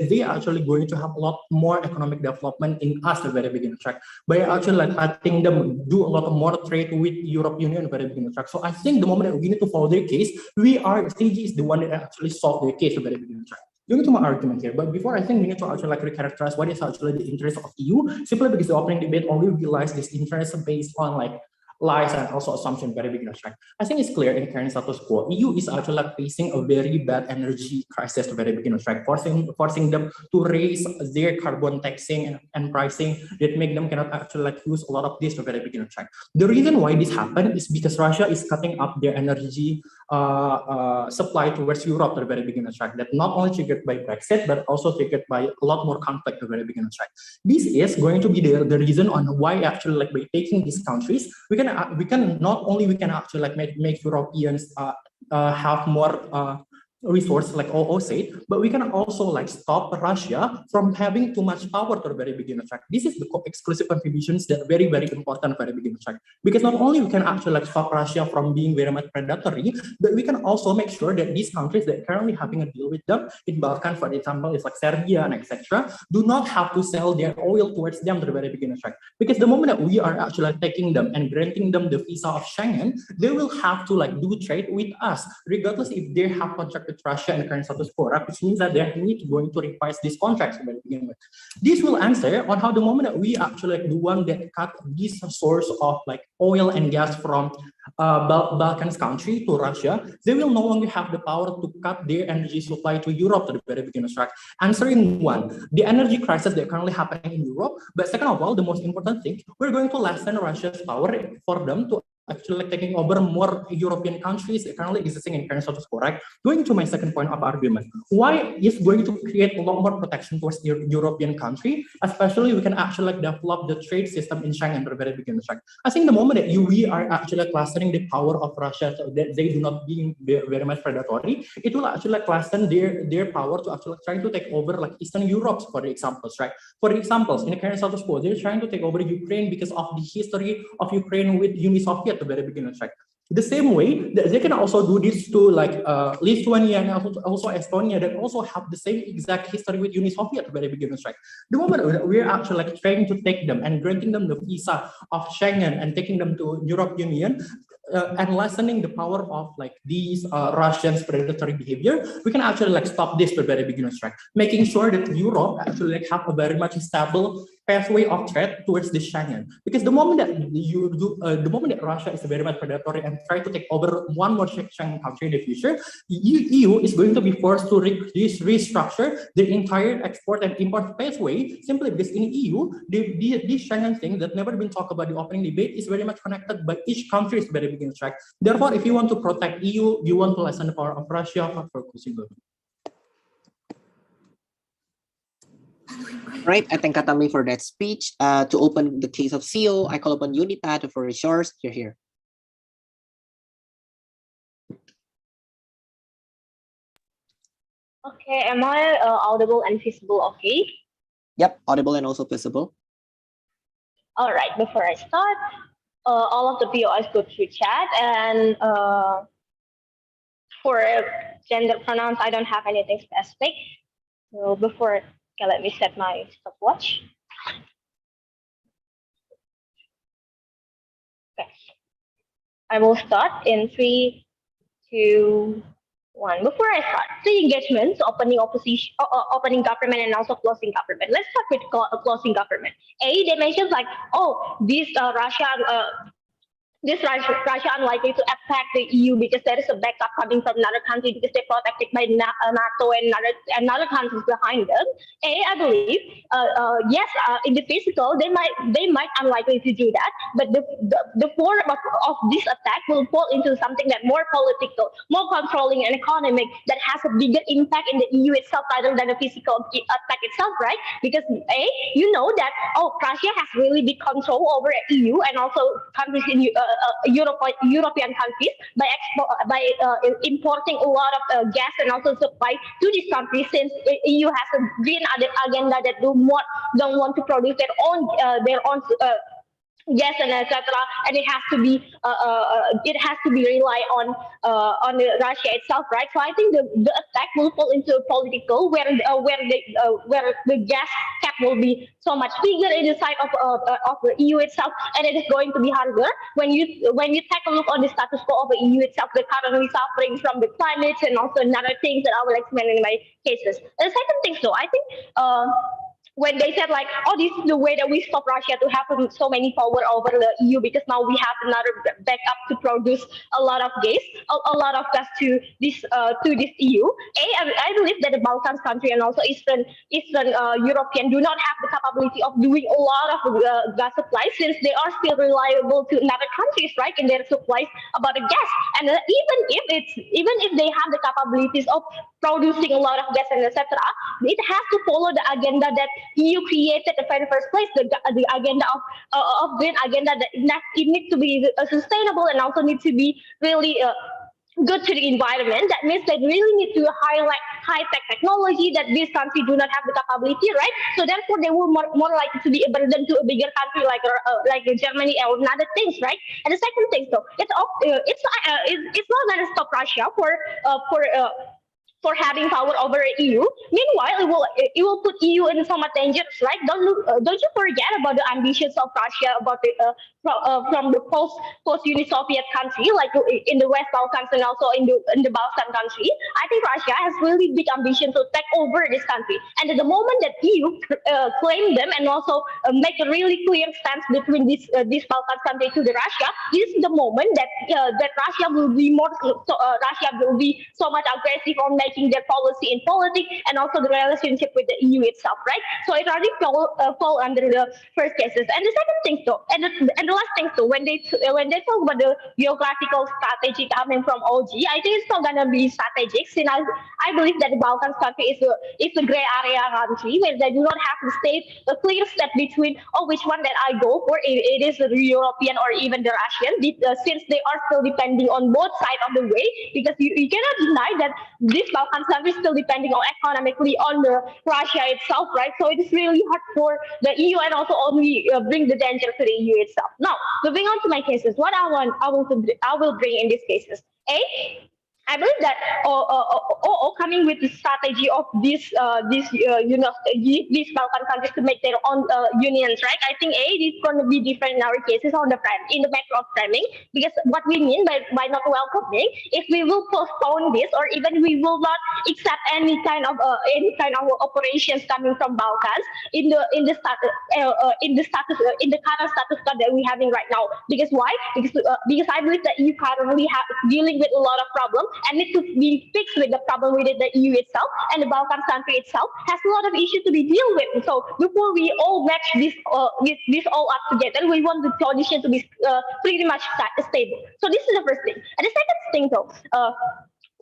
they are actually going to have a lot more economic development in us at the very beginning, by actually letting them do a lot more trade with Europe Union at the very beginning. So I think the moment that we need to follow their case, Fiji is the one that actually solved their case at the very beginning. Going to my argument here, but before I think we need to actually recharacterize what is actually the interest of EU, simply because the opening debate only realized this interest based on lies and also assumption very beginner's track. I think it's clear in the current status quo, EU is actually like facing a very bad energy crisis to very beginner's track, forcing them to raise their carbon taxing and pricing that make them cannot actually like use a lot of this to very beginner's track. The reason why this happened is because Russia is cutting up their energy supply towards Europe to the very beginner's track. That not only triggered by Brexit, but also triggered by a lot more conflict to the very beginner's track. This is going to be the reason on why actually like by taking these countries, we can actually like make Europeans have more resource like OO said, but we can also like stop Russia from having too much power to the very beginner track. This is the exclusive contributions that are very, very important for the beginner track, because not only we can actually like stop Russia from being very much predatory, but we can also make sure that these countries that are currently having a deal with them in Balkan, for example, it's like Serbia and etc., do not have to sell their oil towards them to the very beginner track. Because the moment that we are actually like taking them and granting them the visa of Schengen, they will have to like do trade with us, regardless if they have contract with Russia and current status quo, which means that they're going to revise these contracts to begin with. This will answer on how the moment that we actually like the one that cut this source of like oil and gas from Balkans country to Russia, they will no longer have the power to cut their energy supply to Europe to the very beginner's track. Answering one, the energy crisis that currently happening in Europe, but second of all, the most important thing, we're going to lessen Russia's power for them to actually like taking over more European countries currently existing in current status quo, right? Going to my second point of argument, why is going to create a lot more protection towards the European country, especially we can actually like develop the trade system in Schengen at the very beginning. I think the moment that we are actually clustering the power of Russia so that they do not being very much predatory, it will actually like lessen their power to actually try to take over like Eastern Europe, for examples, right? For examples, in the current status quo, they're trying to take over Ukraine because of the history of Ukraine with Uni Soviet at the very beginning, right? The same way that they can also do this to like Lithuania and also Estonia that also have the same exact history with Uni Soviet at the very beginning, right? The moment we're actually like trying to take them and granting them the visa of Schengen and taking them to European Union, and lessening the power of like these Russians' predatory behavior, we can actually like stop this to the very beginner's track, making sure that Europe actually like have a very much stable pathway of trade towards the Schengen. Because the moment that the moment that Russia is very much predatory and try to take over one more Schengen country in the future, EU is going to be forced to restructure the entire export and import pathway, simply because in EU, this Schengen thing that never been talked about in the opening debate is very much connected by each country's very beginning track. Therefore, if you want to protect EU, you want to lessen the power of Russia for focusing on.
Right, I thank Katami for that speech. To open the case of CEO, I call upon Unita to for yours. You're here.
Okay, am I audible and visible? Okay.
Yep, audible and also visible.
All right, before I start, all of the POIs go through chat, and for gender pronouns, I don't have anything specific. So before, okay, let me set my stopwatch. Okay, I will start in 3, 2, 1. Before I start, three engagements: opening opposition, opening government, and also closing government. Let's start with closing government. They mentioned like, oh, this Russia unlikely to attack the EU because there is a backup coming from another country because they're protected by NATO and another countries behind them. I believe, yes, in the physical, they might unlikely to do that, but the form of this attack will fall into something that more political, more controlling and economic, that has a bigger impact in the EU itself rather than the physical attack itself, right? Because you know that, oh, Russia has really big control over EU and also countries in European countries by importing a lot of gas and also supply to these countries, since EU has a green agenda that don't want to produce their own gas and etc. And it has to be rely on Russia itself, right? So I think the attack will fall into political, where the gas cap will be so much bigger in the side of the EU itself, and it is going to be harder when you take a look on the status quo of the EU itself. They're currently suffering from the climate and also another things that I will explain in my cases. The second thing, so I think when they said like, oh, this is the way that we stop Russia to have so many power over the EU, because now we have another backup to produce a lot of gas to this EU. I believe that the Balkans country and also Eastern European do not have the capability of doing a lot of gas supply, since they are still reliable to other countries, right, in their supplies about the gas. And even if they have the capabilities of producing a lot of gas and etc., it has to follow the agenda that EU created in the first place, the agenda of green agenda, that it needs to be sustainable and also needs to be really good to the environment. That means they really need to highlight high-tech technology that this country do not have the capability, right? So therefore, they will more likely to be a burden to a bigger country like Germany or other things, right? And the second thing, though, it's not going to stop Russia for having power over EU. Meanwhile, it will put EU in so much danger, right? Don't you forget about the ambitions of Russia about from the post-Uni Soviet country, like in the West Balkans and also in the Balkan country. I think Russia has really big ambition to take over this country. And at the moment that EU claim them and also make a really clear stance between this Balkan country to the Russia, this is the moment that Russia will be so much aggressive on making their policy in politics and also the relationship with the EU itself, right? So it already fall under the first cases. And the second thing, though, and the last thing, though, when they talk about the geographical strategy coming from OG, I think it's not gonna be strategic, since I believe that the Balkans country is a gray area country where they do not have a clear step between which one that I go for. It is the European or even the Russian, since they are still depending on both sides of the way, because you cannot deny that this Balkan country is still depending on economically on the Russia itself, right? So it is really hard for the EU and also only bring the danger to the EU itself. Now, moving on to my cases, what I will bring in these cases. I believe that coming with the strategy of these Balkan countries to make their own unions, right? I think it is going to be different in our cases in the matter of framing, because what we mean by not welcoming, if we will postpone this or even we will not accept any kind of operations coming from Balkans in the current status quo that we're having right now. Because why? Because I believe that EU currently dealing with a lot of problems and need to be fixed with the problem within the EU itself, and the Balkan country itself has a lot of issues to be dealt with. So before we all match this all up together, we want the condition to be pretty much stable. So this is the first thing. And the second thing, though,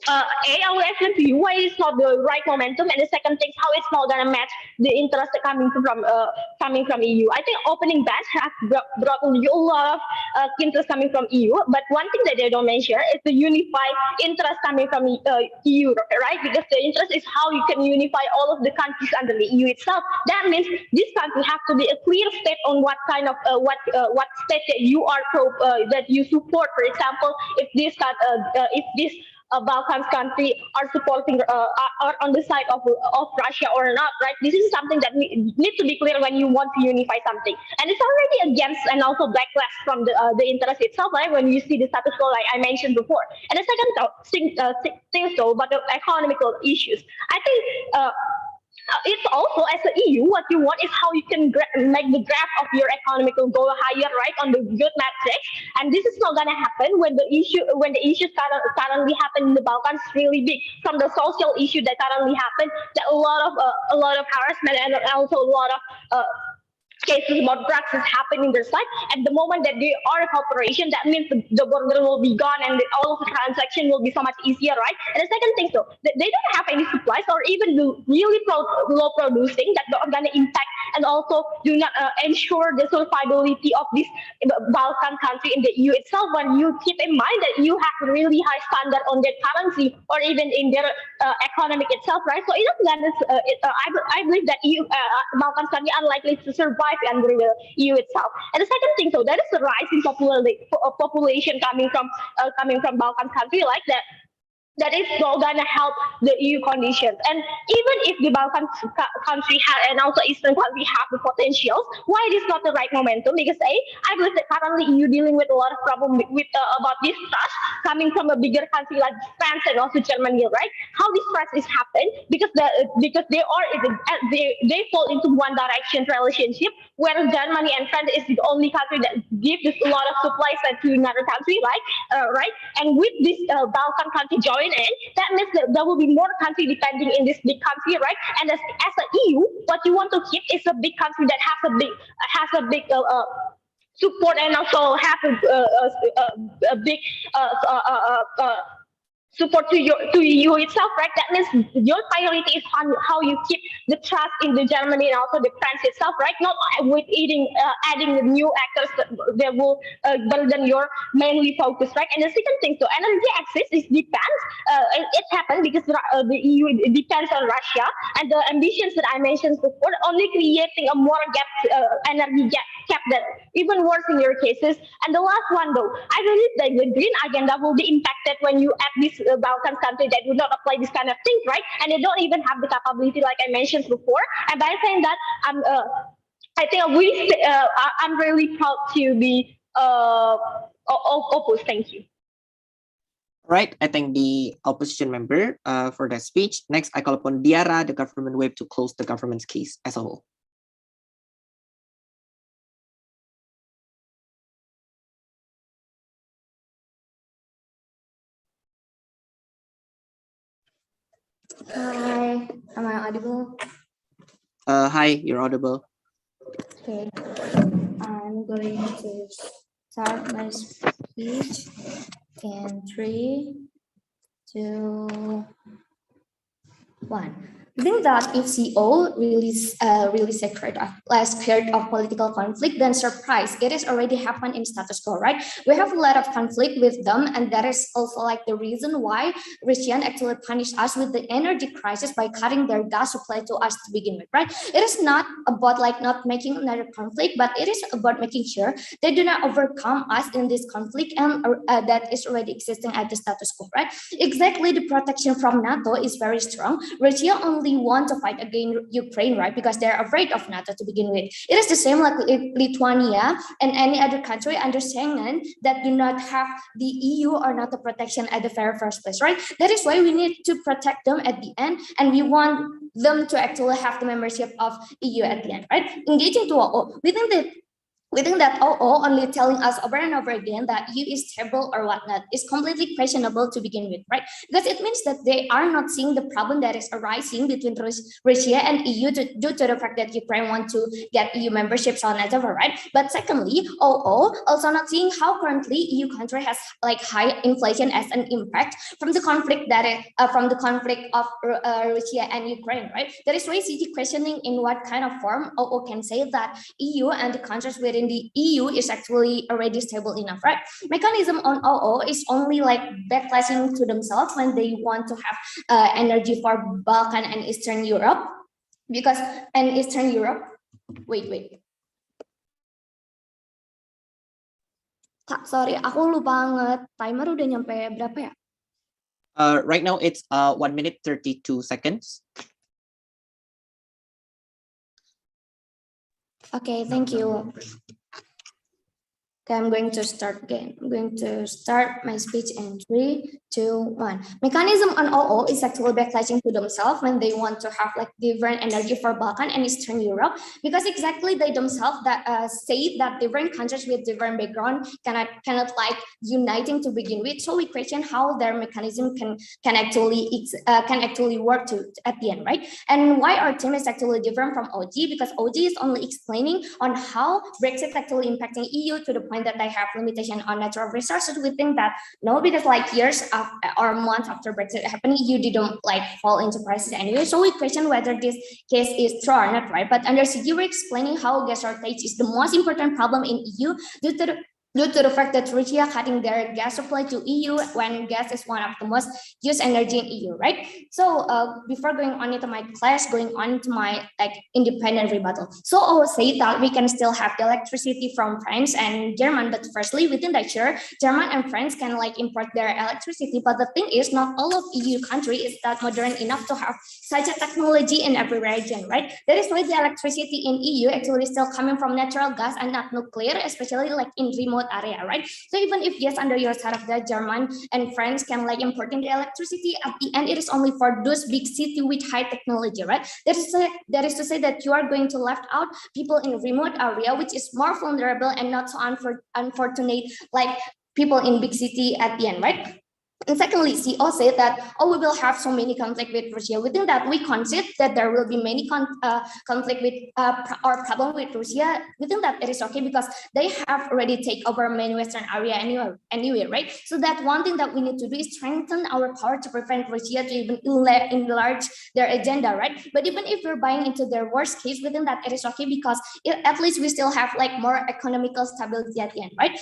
I will explain to you why it's not the right momentum, and the second thing, how it's not gonna match the interest coming from EU. I think opening banks have brought a lot of interest coming from EU, but one thing that they don't mention is the unified interest coming from EU, right? Because the interest is how you can unify all of the countries under the EU itself. That means this country have to be a clear state on what kind of what state that you are that you support. For example, if this Balkans country are supporting are on the side of Russia or not, right? This is something that need to be clear when you want to unify something, and it's already against and also backlash from the interest itself, right? When you see the status quo, like I mentioned before. And the second thing, though, about the economical issues, I think. It's also, as the EU, what you want is how you can make the graph of your economical go higher, right, on the good metrics. And this is not going to happen when the issues currently happen in the Balkans really big. From the social issue that currently happen, that a lot of harassment and also a lot of cases about drugs is happening their side. At the moment that they are a corporation, that means the border will be gone and all of the transaction will be so much easier, right? And the second thing, though, they don't have any supplies or even do really low producing that are going to impact and also do not ensure the survivability of this Balkan country in the EU itself. When you keep in mind that you have really high standard on their currency or even in their economic itself, right? So I believe that Balkan country are unlikely to survive under the EU itself. And the second thing, so that is the rise in population coming from Balkan country, like that. that is not gonna help the EU conditions. And even if the Balkan country and also Eastern country have the potentials, why it is not the right momentum? Because I believe that currently EU dealing with a lot of problem with about this trust coming from a bigger country like France and also Germany, right? How this trust is happen because they fall into one direction relationship where Germany and France is the only country that gives a lot of supplies to another country, right? And with this Balkan country join in, that means that there will be more country depending in this big country, right? And as an EU, what you want to keep is a big country that has a big support and also have a big support to you itself, right? That means your priority is on how you keep the trust in the Germany and also the France itself, right? Not with adding the new actors that will burden your mainly focus, right? And the second thing, so energy access is depends. It happened because the EU depends on Russia, and the ambitions that I mentioned before only creating a more energy gap that even worse in your cases. And the last one, though, I believe that the green agenda will be impacted when you add this Balkan country that would not apply this kind of things, right? And they don't even have the capability, like I mentioned before. And by saying that, I think I'm really proud to be opposed. Thank you.
Right, I thank the opposition member for that speech. Next, I call upon Diara, the government whip, to close the government's case as a whole.
Hi, am I audible?
Hi, you're audible.
Okay, I'm going to start my speech in 3, 2, 1. I think that if CO really scared of political conflict, then surprise, it is already happened in status quo, right? We have a lot of conflict with them, and that is also like the reason why Russia actually punished us with the energy crisis by cutting their gas supply to us to begin with, right? It is not about like not making another conflict, but it is about making sure they do not overcome us in this conflict and that is already existing at the status quo, right? Exactly, the protection from NATO is very strong. Russia only want to fight against Ukraine, right? Because they're afraid of NATO to begin with. It is the same like Lithuania and any other country under Schengen that do not have the EU or NATO protection at the very first place, right? That is why we need to protect them at the end, and we want them to actually have the membership of EU at the end, right? Engaging to all within that only telling us over and over again that EU is stable or whatnot is completely questionable to begin with, right? Because it means that they are not seeing the problem that is arising between Russia and EU due to the fact that Ukraine want to get EU membership, so on and so forth, right? But secondly, also not seeing how currently EU country has like high inflation as an impact from the conflict of Russia and Ukraine, right? That is why CG questioning in what kind of form OO can say that EU and the countries within the EU is actually already stable enough, right? Mechanism on OO is only like backlashing to themselves when they want to have energy for Balkan and Eastern Europe, because wait. Kak, sorry, aku lupa banget. Timer udah nyampe berapa ya?
Right now it's 1 minute 32 seconds.
Okay, thank you. Okay, I'm going to start again. I'm going to start my speech in 3, 2, 1. Mechanism on OO is actually backlashing to themselves when they want to have like different energy for Balkan and Eastern Europe, because exactly they themselves that say that different countries with different background cannot like uniting to begin with. So we question how their mechanism can actually work to at the end, right? And why our team is actually different from OG, because OG is only explaining on how Brexit actually impacting EU to the point that they have limitation on natural resources. We think that no, because like years or months after Brexit happening, you didn't like fall into crisis anyway. So we question whether this case is true or not, right? But under CG, we're explaining how gas shortage is the most important problem in EU due due to the fact that Russia cutting their gas supply to EU when gas is one of the most used energy in EU, right? So before going on into my class, going on to my independent rebuttal. So I will say that we can still have the electricity from France and German, but firstly, within that year, German and France can import their electricity. But the thing is, not all of EU country is that modern enough to have such a technology in every region, right? That is why the electricity in EU actually still coming from natural gas and not nuclear, especially in remote area, right? So even if yes, under your side of the German and France can importing the electricity, at the end it is only for those big city with high technology, right? That is to say that you are going to left out people in remote area, which is more vulnerable and not so unfortunate like people in big city at the end, right? And secondly, CEO said that, we will have so many conflict with Russia. Within that, we concede that there will be many conflict with or problem with Russia. Within that, it is okay because they have already taken over many Western area anyway, right? So that one thing that we need to do is strengthen our power to prevent Russia to even enlarge their agenda, right? But even if we're buying into their worst case, within that, it is okay because at least we still have more economical stability at the end, right?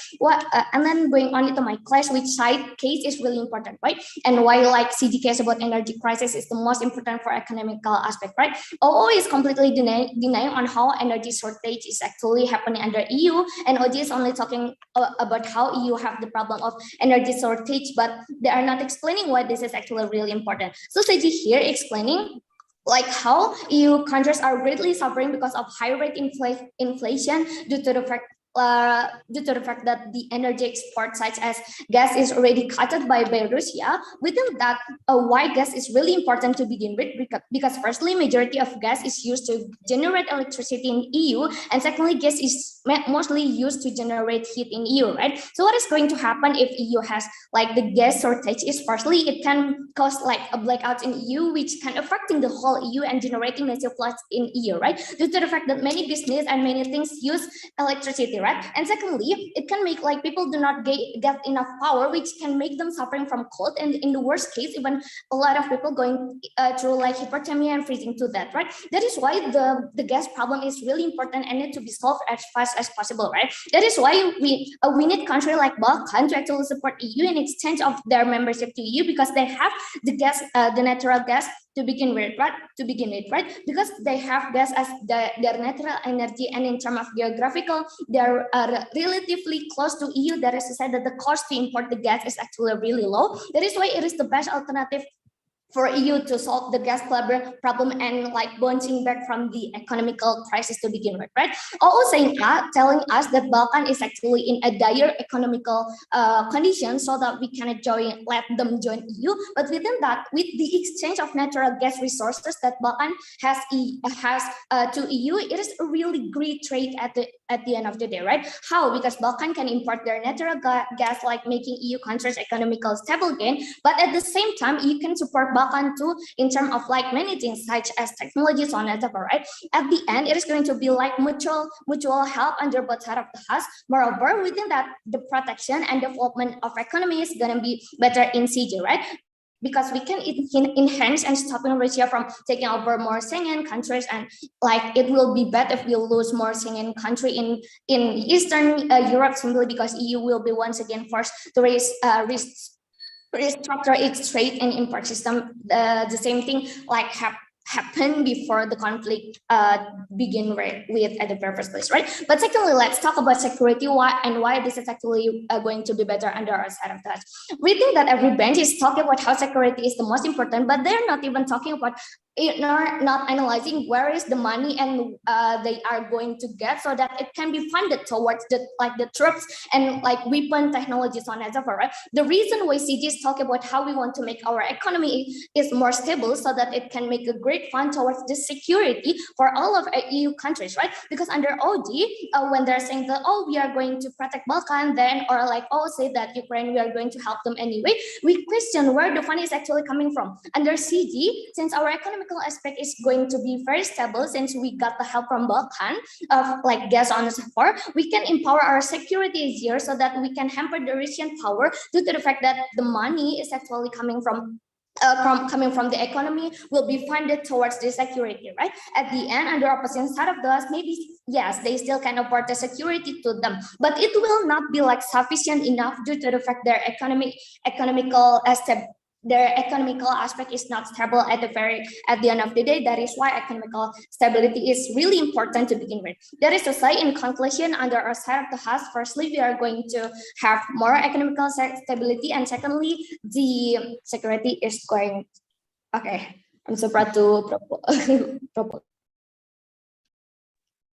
And then going on into my class, which side case is really important, right? And why CD case about energy crisis is the most important for economical aspect, right? OO is completely denying on how energy shortage is actually happening under EU, and OG is only talking about how EU have the problem of energy shortage, but they are not explaining why this is actually really important. So Seji here explaining how EU countries are greatly suffering because of high rate inflation due to the fact that the energy export such as gas is already cut by Russia. Within that, why gas is really important to begin with, because firstly, majority of gas is used to generate electricity in EU, and secondly, gas is mostly used to generate heat in EU, right? So what is going to happen if EU has the gas shortage is firstly, it can cause a blackout in EU, which can affecting the whole EU and generating massive floods in EU, right? Due to the fact that many business and many things use electricity, right? And secondly, it can make people do not get enough power, which can make them suffering from cold, and in the worst case, even a lot of people going through hypothermia and freezing to death, right? That is why the gas problem is really important and need to be solved as fast as possible, right? That is why we need country like Balkan to actually support EU in exchange of their membership to EU, because they have the gas, the natural gas to begin with, right? Because they have gas as their natural energy, and in terms of geographical, they are relatively close to EU. That is to say that the cost to import the gas is actually really low. That is why it is the best alternative for EU to solve the gas problem and bouncing back from the economical crisis to begin with, right? Also telling us that Balkan is actually in a dire economical condition, so that we cannot let them join EU. But within that, with the exchange of natural gas resources that Balkan has to EU, it is a really great trade at the end of the day, right? How? Because Balkan can import their natural gas, making EU countries economical stable again. But at the same time, you can support Balkan too in terms of many things such as technology, so on and so forth, right? At the end, it is going to be mutual help under both sides of the house. Moreover, within that, the protection and development of economy is going to be better in CG, right? Because we can enhance and stopping Russia from taking over more Schengen countries, and it will be bad if we lose more Schengen country in Eastern Europe, simply because EU will be once again forced to restructure its trade and import system. The same thing happened before the conflict begin with at the very first place, right? But secondly, let's talk about security, why this is actually going to be better under our side of that. We think that every bench is talking about how security is the most important, but they're not even talking about not analyzing where is the money and they are going to get, so that it can be funded towards the troops and weapon technologies on as well, right? The reason why CG is talking about how we want to make our economy is more stable, so that it can make a great fund towards the security for all of EU countries, right? Because under OD, when they're saying that, we are going to protect Balkan, then say that Ukraine, we are going to help them anyway, we question where the fund is actually coming from. Under CG, since our economical aspect is going to be very stable, since we got the help from Balkan of gas on and so forth, we can empower our security easier, so that we can hamper the Russian power due to the fact that the money is actually coming from coming from the economy will be funded towards the security, right? At the end, under opposition side of those, maybe yes, they still can afford the security to them, but it will not be like sufficient enough due to the fact their economical aspect is not stable at the end of the day. That is why economical stability is really important to begin with. That is to say, in conclusion, under our side of the house, firstly, we are going to have more economical stability, and secondly, the security is going. Okay, I'm so proud to propose.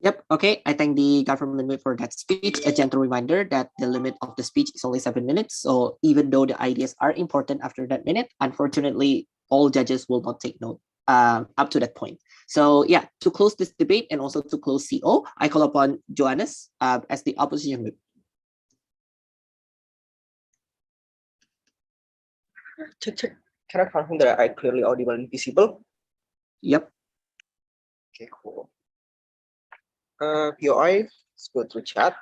Yep. Okay. I thank the government for that speech. A gentle reminder that the limit of the speech is only 7 minutes. So even though the ideas are important after that minute, unfortunately, all judges will not take note up to that point. So yeah, to close this debate and also to close CO, I call upon Johannes as the opposition whip.
Can I confirm that I clearly audible and visible?
Yep.
Okay, cool. POI, let's go through chat.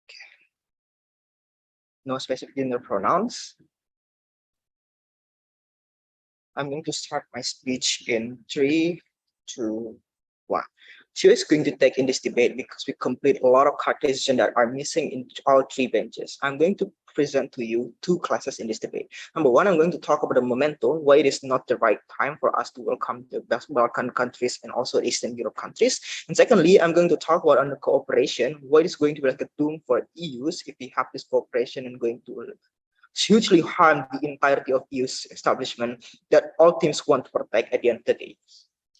Okay. No specific gender pronouns. I'm going to start my speech in 3, 2, 1. She is going to take in this debate because we complete a lot of characterization that are missing in all 3 benches. I'm going to present to you 2 classes in this debate. Number 1, I'm going to talk about the momentum, why it is not the right time for us to welcome the Balkan countries and also Eastern Europe countries. And secondly, I'm going to talk about under cooperation, why it is going to be like a doom for EUs if we have this cooperation and going to hugely harm the entirety of EU's establishment that all teams want to protect at the end of the day.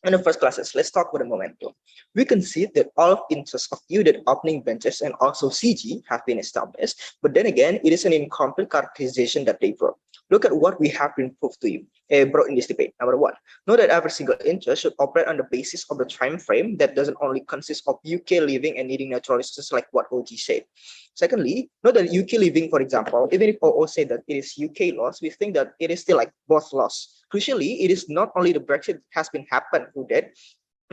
In the first classes, let's talk about the momentum. We can see that all of interests of EU that opening benches and also CG have been established, but then again, it is an incomplete characterization that they brought. Look at what we have been proved to you, brought in this debate. Number 1, know that every single interest should operate on the basis of the time frame that doesn't only consist of UK living and needing natural resources like what OG said. Secondly, know that UK living, for example, even if OO say that it is UK laws, we think that it is still like both laws. Crucially, it is not only the Brexit has been happened through that,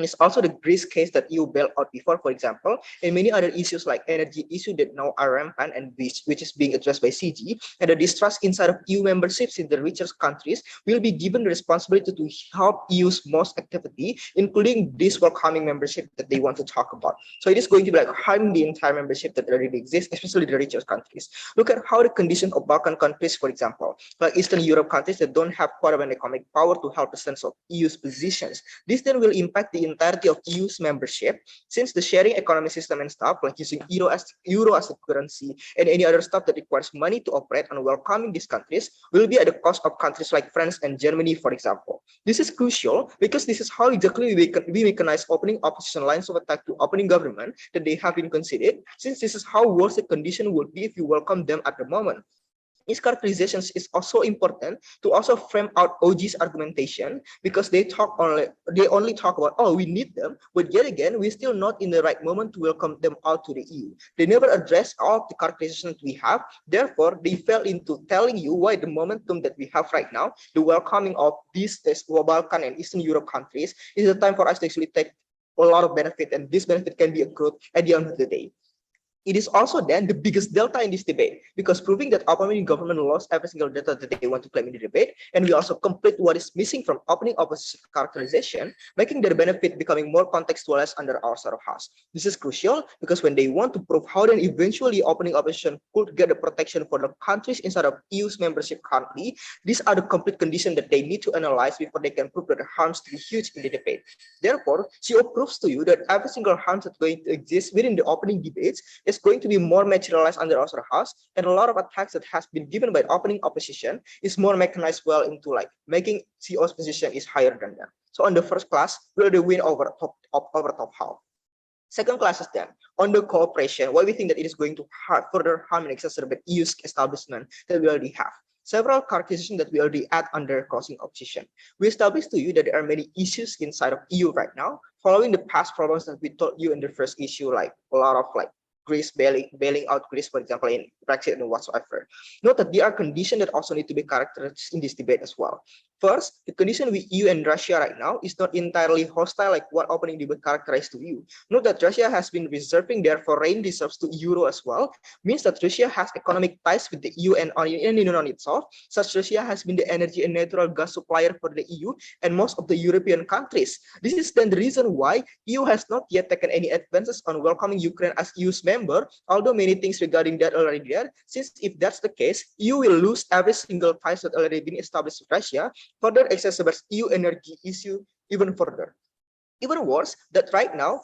it's also the Greece case that EU bailed out before, for example, and many other issues like energy issue that now are rampant and which is being addressed by CG, and the distrust inside of EU memberships in the richest countries will be given the responsibility to help EU's most activity, including this welcoming membership that they want to talk about. So it is going to be like harming the entire membership that already exists, especially the richest countries. Look at how the condition of Balkan countries, for example, like Eastern Europe countries that don't have quite an economic power to help the sense of EU's positions. This then will impact the entirety of EU's membership, since the sharing economy system and stuff like using euro as a currency and any other stuff that requires money to operate and welcoming these countries will be at the cost of countries like France and Germany, for example. This is crucial because this is how exactly we mechanize opening opposition lines of attack to opening government that they have been considered, since this is how worse the condition would be if you welcome them at the moment. These characterizations is also important to also frame out OG's argumentation, because they only talk about, oh, we need them, but yet again, we're still not in the right moment to welcome them out to the EU. They never address all of the characterizations we have. Therefore, they fell into telling you why the momentum that we have right now, the welcoming of these Balkan and Eastern Europe countries, is the time for us to actually take a lot of benefit, and this benefit can be accrued at the end of the day. It is also then the biggest delta in this debate, because proving that opening government lost every single data that they want to claim in the debate, and we also complete what is missing from opening opposition characterization, making their benefit becoming more contextualized under our sort of house. This is crucial because when they want to prove how then eventually opening opposition could get the protection for the countries inside of EU's membership currently, these are the complete conditions that they need to analyze before they can prove that the harms to be huge in the debate. Therefore, CO proves to you that every single harm that's going to exist within the opening debates is going to be more materialized under our house, and a lot of attacks that has been given by opening opposition is more mechanized well into like making CO's position is higher than them. So on the first class, will they win over top half? Second class is then on the cooperation, why we think that it is going to further harm and exacerbate EU's establishment that we already have. Several characterizations that we already add under causing opposition. We established to you that there are many issues inside of EU right now, following the past problems that we told you in the first issue, like a lot of like Greece bailing out Greece, for example, in Brexit and whatsoever. Note that there are conditions that also need to be characterized in this debate as well. First, the condition with EU and Russia right now is not entirely hostile like what opening debate characterized to you. Note that Russia has been reserving their foreign reserves to euro as well, means that Russia has economic ties with the EU and on itself, such Russia has been the energy and natural gas supplier for the EU and most of the European countries. This is then the reason why EU has not yet taken any advances on welcoming Ukraine as EU's member, although many things regarding that already there, since if that's the case, EU will lose every single ties that already been established with Russia, further exacerbates EU energy issue even further. Even worse, that right now,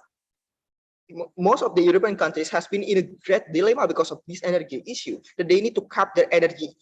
most of the European countries has been in a great dilemma because of this energy issue, that they need to cap their energy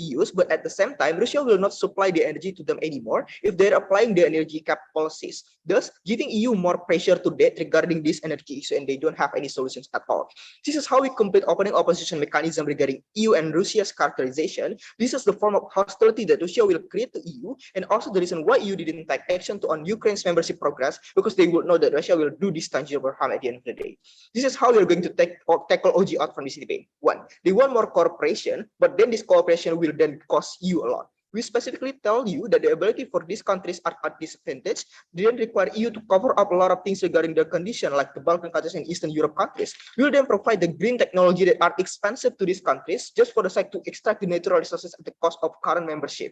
use, but at the same time, Russia will not supply the energy to them anymore if they're applying the energy cap policies, thus giving EU more pressure to date regarding this energy issue, and they don't have any solutions at all. This is how we complete opening opposition mechanism regarding EU and Russia's characterization. This is the form of hostility that Russia will create to EU, and also the reason why EU didn't take action on Ukraine's membership progress, because they would know that Russia will do this tangible harm at the end of the day. This is how we are going to tackle OG out from this debate. One, they want more cooperation, but then this cooperation will then cost you a lot. We specifically tell you that the ability for these countries are at disadvantage didn't require EU to cover up a lot of things regarding their condition, like the Balkan countries and Eastern Europe countries. We will then provide the green technology that are expensive to these countries just for the sake to extract the natural resources at the cost of current membership.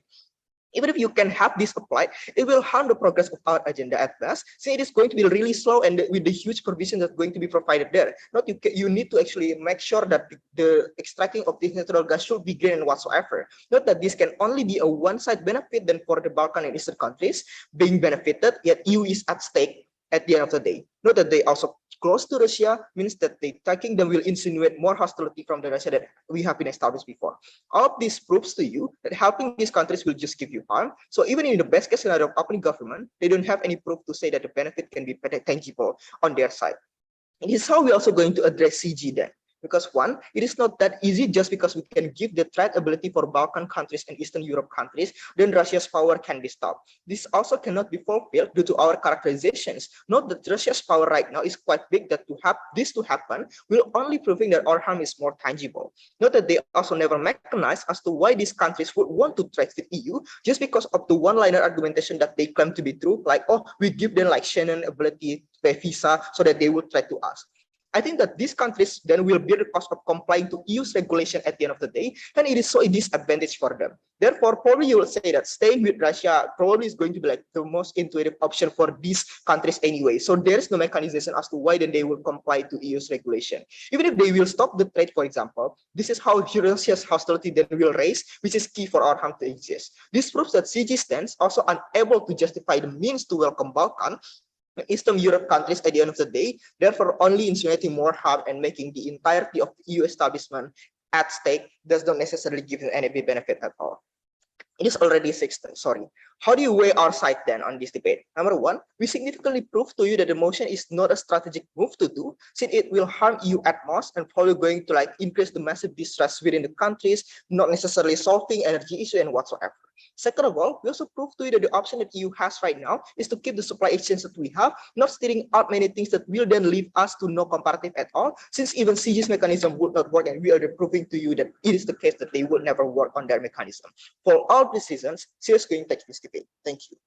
Even if you can have this applied, it will harm the progress of our agenda at best, since it is going to be really slow and with the huge provision that's going to be provided there. You need to actually make sure that the extracting of this natural gas should be green and whatsoever. Note that this can only be a one-side benefit than for the Balkan and Eastern countries being benefited, yet EU is at stake at the end of the day. Note that they also close to Russia means that they attacking them will insinuate more hostility from the Russia that we have been established before. All of this proves to you that helping these countries will just give you harm. So even in the best case scenario of opening government, they don't have any proof to say that the benefit can be tangible on their side. And this is how we're also going to address CG then. Because one, it is not that easy just because we can give the trade ability for Balkan countries and Eastern Europe countries, then Russia's power can be stopped. This also cannot be fulfilled due to our characterizations. Note that Russia's power right now is quite big, that to have this to happen will only proving that our harm is more tangible. Note that they also never mechanized as to why these countries would want to trade with EU just because of the one-liner argumentation that they claim to be true, like, oh, we give them like Schengen ability, pay visa, so that they would trade to us. I think that these countries then will bear the cost of complying to EU's regulation at the end of the day, and it is so a disadvantage for them. Therefore, probably you will say that staying with Russia probably is going to be like the most intuitive option for these countries anyway. So there is no mechanism as to why then they will comply to EU's regulation. Even if they will stop the trade, for example, this is how Russia's hostility then will raise, which is key for our harm to exist. This proves that CG stands also unable to justify the means to welcome Balkan Eastern Europe countries at the end of the day, therefore only insinuating more harm and making the entirety of the EU establishment at stake does not necessarily give you any benefit at all. It is already 6th, sorry. How do you weigh our side then on this debate? Number one, we significantly prove to you that the motion is not a strategic move to do, since it will harm EU at most and probably going to like increase the massive distress within the countries, not necessarily solving energy issue and whatsoever. Second of all, we also prove to you that the option that EU has right now is to keep the supply exchange that we have, not steering out many things that will then leave us to no comparative at all, since even CG's mechanism would not work, and we are proving to you that it is the case that they will never work on their mechanism. For all these reasons, CG is going to take this debate. Thank you.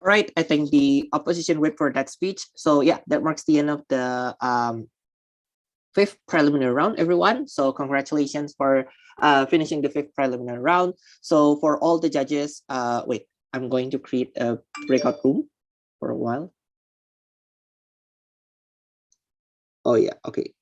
All right, I think the opposition wait for that speech. So yeah, that marks the end of the 5th preliminary round, everyone. So congratulations for finishing the 5th preliminary round. So for all the judges, wait, I'm going to create a breakout room for a while. Oh yeah, okay.